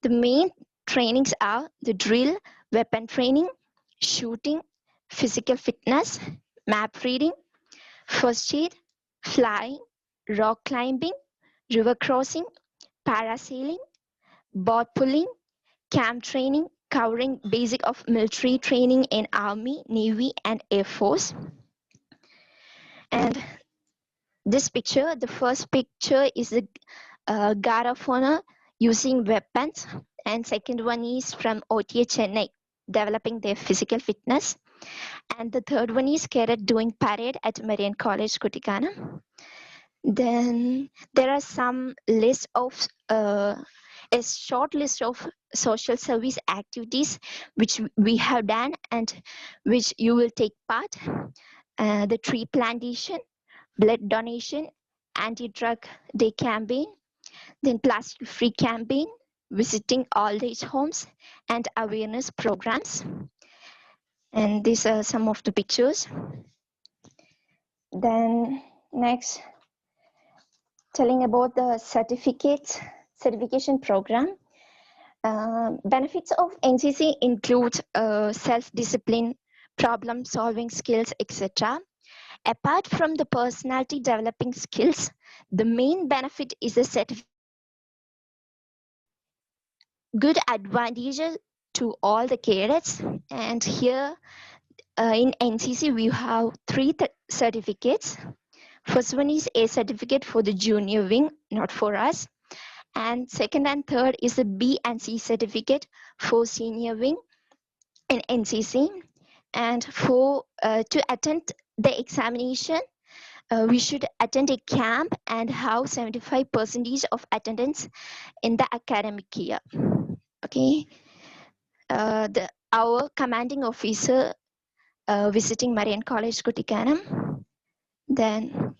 The main trainings are the drill, weapon training, shooting, physical fitness, map reading, first aid, flying, rock climbing, river crossing, parasailing, boat pulling, camp training, covering basic of military training in Army, Navy, and Air Force. And this picture, the first picture is the guard of honor using weapons, and second one is from OTA Chennai, developing their physical fitness. And the third one is cadet doing parade at Marian College, Kutikana. Then there are some list of a short list of social service activities which we have done and which you will take part. The tree plantation, blood donation, anti-drug day campaign, then plastic-free campaign, visiting old age homes, and awareness programs. And these are some of the pictures. Then next, telling about the certification program. Benefits of NCC include self-discipline, problem-solving skills, etc. Apart from the personality developing skills, the main benefit is the certificate. Good advantages to all the cadets. And here in NCC, we have 3 certificates. First one is a certificate for the junior wing, not for us. And second and third is the B and C certificate for senior wing in NCC. And for to attend the examination, we should attend a camp and have 75% of attendance in the academic year. Okay. Our commanding officer visiting Marian College, Kutikana. Then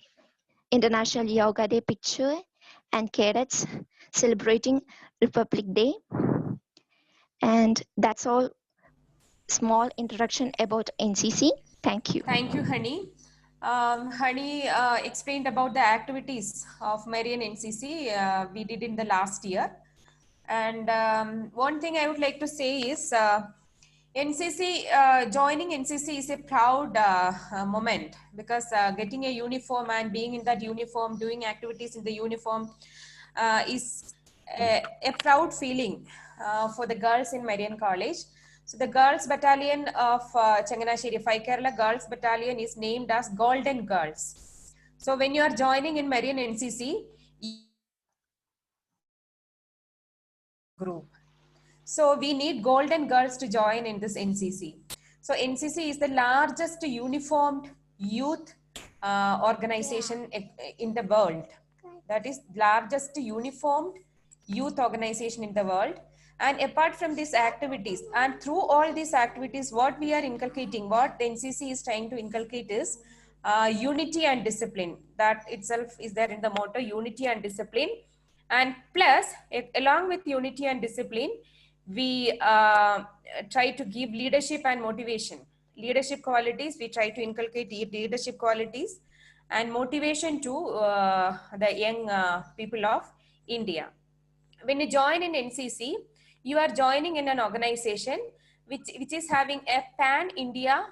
International Yoga Day picture and cadets celebrating Republic Day. And that's all. Small introduction about NCC. Thank you. Thank you, Hani. Hani explained about the activities of Marian NCC we did in the last year. And one thing I would like to say is NCC, joining NCC is a proud moment, because getting a uniform and being in that uniform, doing activities in the uniform is a proud feeling for the girls in Marian College. So the Girls Battalion of Changanasheri, 5 Kerala Girls Battalion is named as Golden Girls. So when you are joining in Marian NCC group, so we need Golden Girls to join in this NCC. So NCC is the largest uniformed youth organization in the world. That is largest uniformed youth organization in the world. And apart from these activities, and through all these activities, what we are inculcating, what the NCC is trying to inculcate is unity and discipline. That itself is there in the motto, unity and discipline. And plus, along with unity and discipline, we try to give leadership and motivation. Leadership qualities, we try to inculcate leadership qualities and motivation to the young people of India. When you join in NCC, you are joining in an organization which is having a pan-India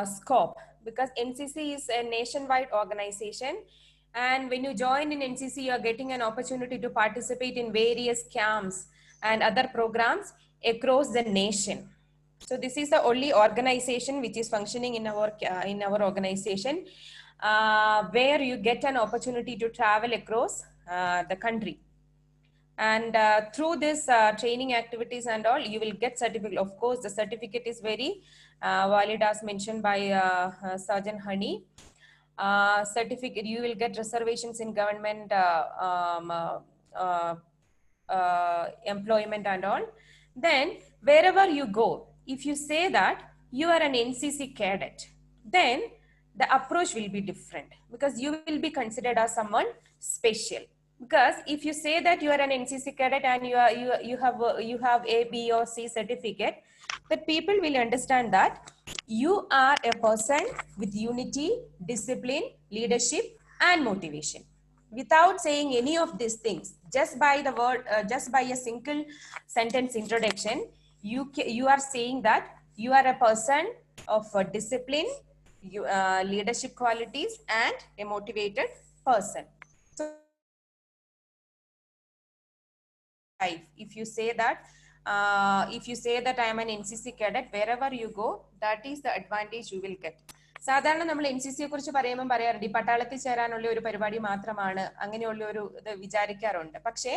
scope, because NCC is a nationwide organization. And when you join in NCC, you are getting an opportunity to participate in various camps and other programs across the nation. So this is the only organization which is functioning in our organization. where you get an opportunity to travel across the country. And through this training activities and all, you will get certificate. Of course, the certificate is very valid as mentioned by Sergeant Honey. Certificate, you will get reservations in government employment and all. Then wherever you go, if you say that you are an NCC cadet, then the approach will be different, because you will be considered as someone special. Because if you say that you are an NCC cadet and you have A, B or C certificate, that people will understand that you are a person with unity, discipline, leadership and motivation. Without saying any of these things, just by the word, just by a single sentence introduction, you are saying that you are a person of discipline, leadership qualities and a motivated person. So if you say that I am an NCC cadet, wherever you go, that is the advantage you will get. സാധാരണ നമ്മൾ NCC യെ കുറിച്ച് പറയുമ്പോൾ പറയാറുണ്ട് ഈ പട്ടാളത്തിൽ ചേരാനുള്ള ഒരു പരിപാടി മാത്രമാണ്, അങ്ങനെയുള്ള ഒരു ഇത് വിചാരിക്കാറുണ്ട്. പക്ഷേ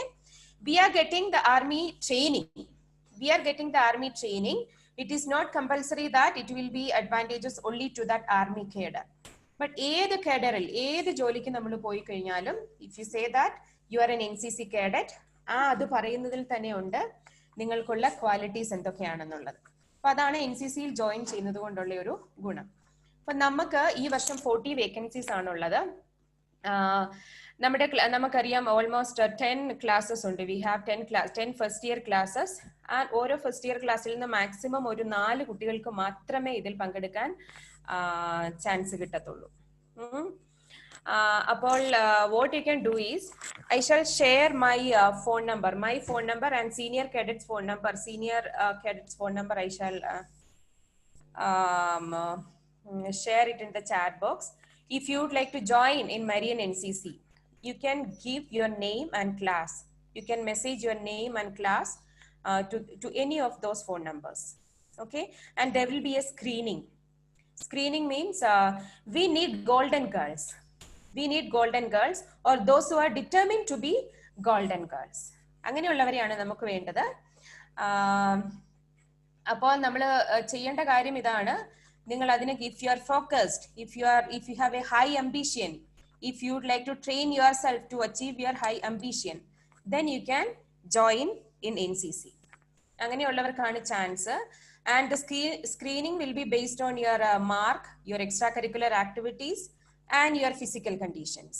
we are getting the army training. It is not compulsory that it will be advantageous only to that army cadre. But ഏത് cadreൽ ഏത് ജോലിക്ക് നമ്മൾ പോയി കഴിഞ്ഞാലും, if you say that you are an NCC cadet, അത് പറയുന്നതിൽ തന്നെ ഉണ്ട് നിങ്ങൾക്കുള്ള ക്വാളിറ്റീസ് എന്തൊക്കെയാണെന്നുള്ളത്. അപ്പൊ അതാണ് NCCയിൽ ജോയിൻ ചെയ്യുന്നത് കൊണ്ടുള്ള ഒരു ഗുണം. അപ്പൊ നമുക്ക് ഈ വർഷം 40 വേക്കൻസീസ് ആണുള്ളത്. നമുക്കറിയാം ഓൾമോസ്റ്റ് 10 ക്ലാസ്സസ് ഉണ്ട്. We have 10 first year classes. And ഓരോ ഫസ്റ്റ് ഇയർ ക്ലാസ്സിൽ നിന്ന് മാക്സിമം ഒരു 4 കുട്ടികൾക്ക് മാത്രമേ ഇതിൽ പങ്കെടുക്കാൻ ചാൻസ് കിട്ടത്തുള്ളൂ. അപ്പോൾ what you can do is, I shall share my phone number and senior cadets phone number I shall share it in the chat box. If you would like to join in Marian NCC, you can give your name and class. You can message your name and class to any of those phone numbers. Okay, and there will be a screening. Screening means we need golden girls. We need golden girls or those who are determined to be golden girls. അങ്ങനെയുള്ളവരെയാണ് നമുക്ക് വേണ്ടത്. അപ്പോൾ നമ്മൾ ചെയ്യേണ്ട കാര്യം ഇതാണ്. നിങ്ങൾ അതിനെ, if you are focused, if you have a high ambition, if you would like to train yourself to achieve your high ambition, then you can join in NCC. അങ്ങനെയുള്ളവർക്കാണ് chance. And the screening will be based on your mark, your extracurricular activities and your physical conditions.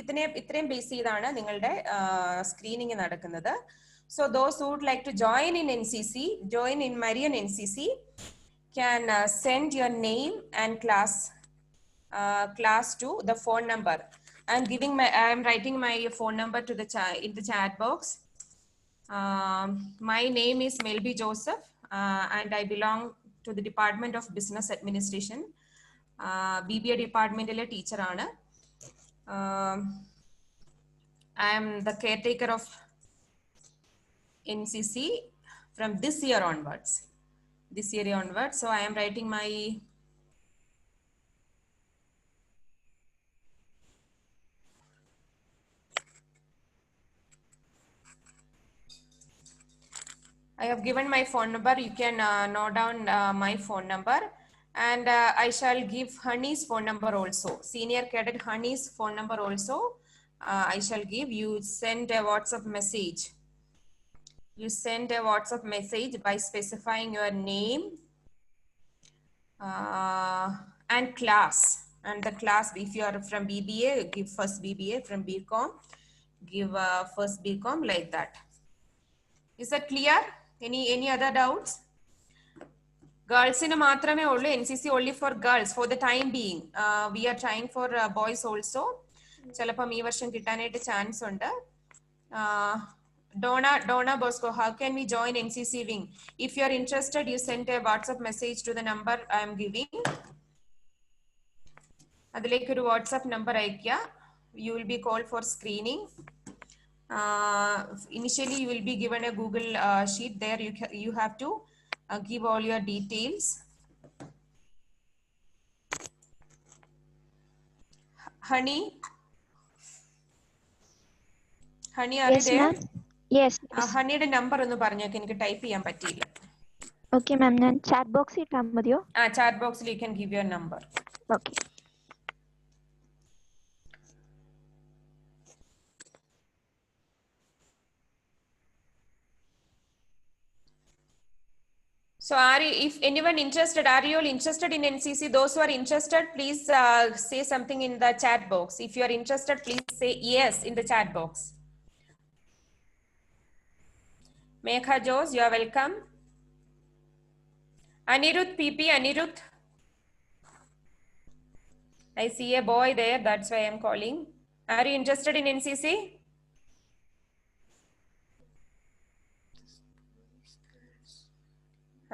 ഇത്രയും base ചെയ്താണ് നിങ്ങളുടെ screening നടക്കുന്നത്. So those who would like to join in NCC, join in Marian NCC, can send your name and class to the phone number. I am writing my phone number to the in the chat box. My name is Melby Joseph and I belong to the Department of Business Administration. BBA ഡിപ്പാർട്ട്മെന്റിലെ ടീച്ചറാണ്. I am the caretaker of NCC from this year onwards. So I am writing my I have given my phone number. You can note down my phone number. And I shall give Honey's phone number also. Senior cadet Honey's phone number also. I shall give. You send a WhatsApp message. You send a WhatsApp message by specifying your name and class. And the class, if you are from BBA, give first BBA. From BCom, give first BCom, like that. Is that clear? Any other doubts? Girls in മാത്രമേ ഉള്ളൂ. NCC only for girls for the time being. We are trying for boys also. ചിലപ്പം ഈ വർഷം കിട്ടാനായിട്ട് chance ഉണ്ട്. Donna Bosco, how can we join NCC wing? If you are interested, you send a WhatsApp message to the number I am giving. അതിലേക്ക് ഒരു WhatsApp number അയക്കുക. You will be called for screening. Initially, you will be given a Google sheet. There you have to give all your details. Honey? Honey, are you Yes, there? ma'am. Yes. Yes. ഹണിയുടെ number ഒന്ന് പറഞ്ഞേക്ക്, എനിക്ക് type ചെയ്യാൻ പറ്റിയില്ല. Okay, ma'am. ഞാൻ chat ബോക്സിൽ ഇട്ടാൽ മതിയോ? ചാറ്റ് ബോക്സിൽ you can give your number. Okay. So if anyone interested, are you all interested in NCC? Those who are interested, please say something in the chat box. If you are interested, please say yes in the chat box. Megha Jose, you are welcome. Anirudh PP, Anirudh. I see a boy there, that's why I am calling. Are you interested in NCC?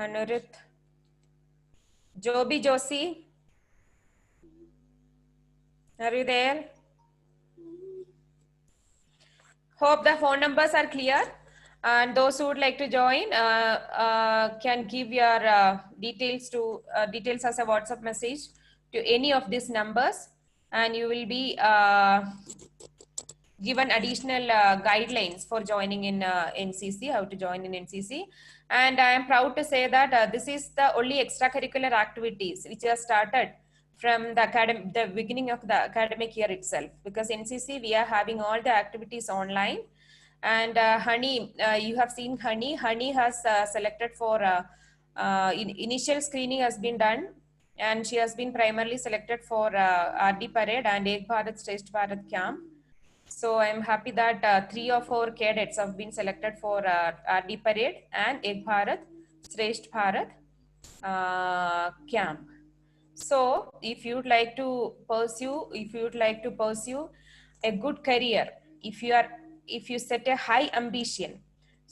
Anirudh. Joby Josie. Are you there? Hope the phone numbers are clear. And those who would like to join can give your details as a WhatsApp message to any of these numbers, and you will be given additional guidelines for joining in NCC, how to join in NCC. And I am proud to say that this is the only extracurricular activities which are started from the beginning of the academic year itself, because NCC we are having all the activities online. And Honey, you have seen Honey. Honey has selected for initial screening has been done, and she has been primarily selected for RD Parade and Ek Bharat Shresth Bharat camp. So I'm happy that 3 or 4 cadets have been selected for RD Parade and Ek Bharat Shresth Bharat camp. So if you would like to pursue a good career, if you set a high ambition,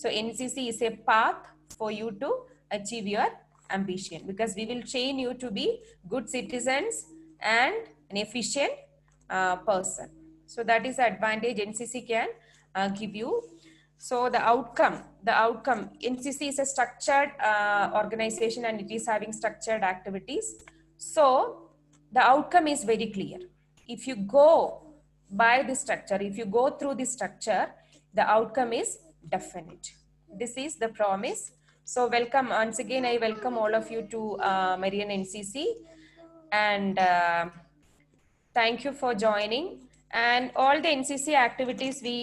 so NCC is a path for you to achieve your ambition, because we will train you to be good citizens and an efficient person. So that is the advantage NCC can give you. So the outcome, NCC is a structured organization, and it is having structured activities. So the outcome is very clear. If you go by the structure, if you go through the structure, the outcome is definite. This is the promise. So welcome once again. I welcome all of you to Marian NCC, and thank you for joining. And all the NCC activities we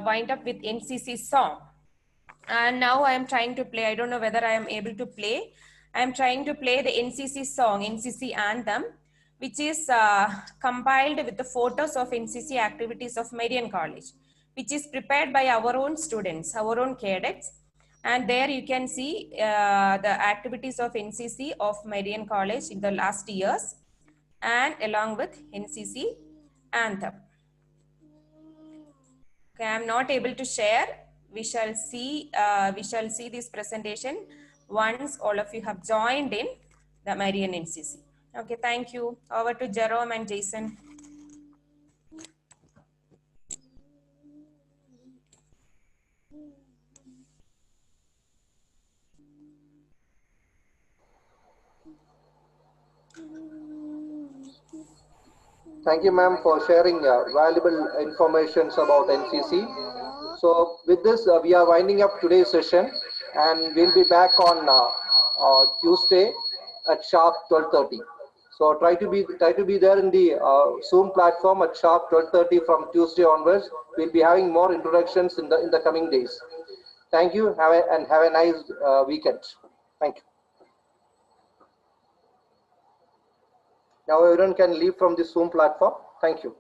wind up with NCC song. And now I am trying to play, I don't know whether I am able to play. I am trying to play the NCC song, NCC anthem, which is compiled with the photos of NCC activities of Marian College, which is prepared by our own students, our own cadets. And there you can see the activities of NCC of Marian College in the last years, and along with NCC anthem. Okay, I am not able to share. We shall see this presentation once all of you have joined in the Marian NCC. Okay, thank you. Over to Jerome and Jason. Thank you, ma'am, for sharing valuable information about NCC. So with this, we are winding up today's session, and we'll be back on Tuesday at sharp 12:30. So try to be there in the Zoom platform at sharp 12:30 from Tuesday onwards. We'll be having more introductions in the coming days. Thank you. Have a nice weekend. Thank you. Now everyone can leave from the Zoom platform. Thank you.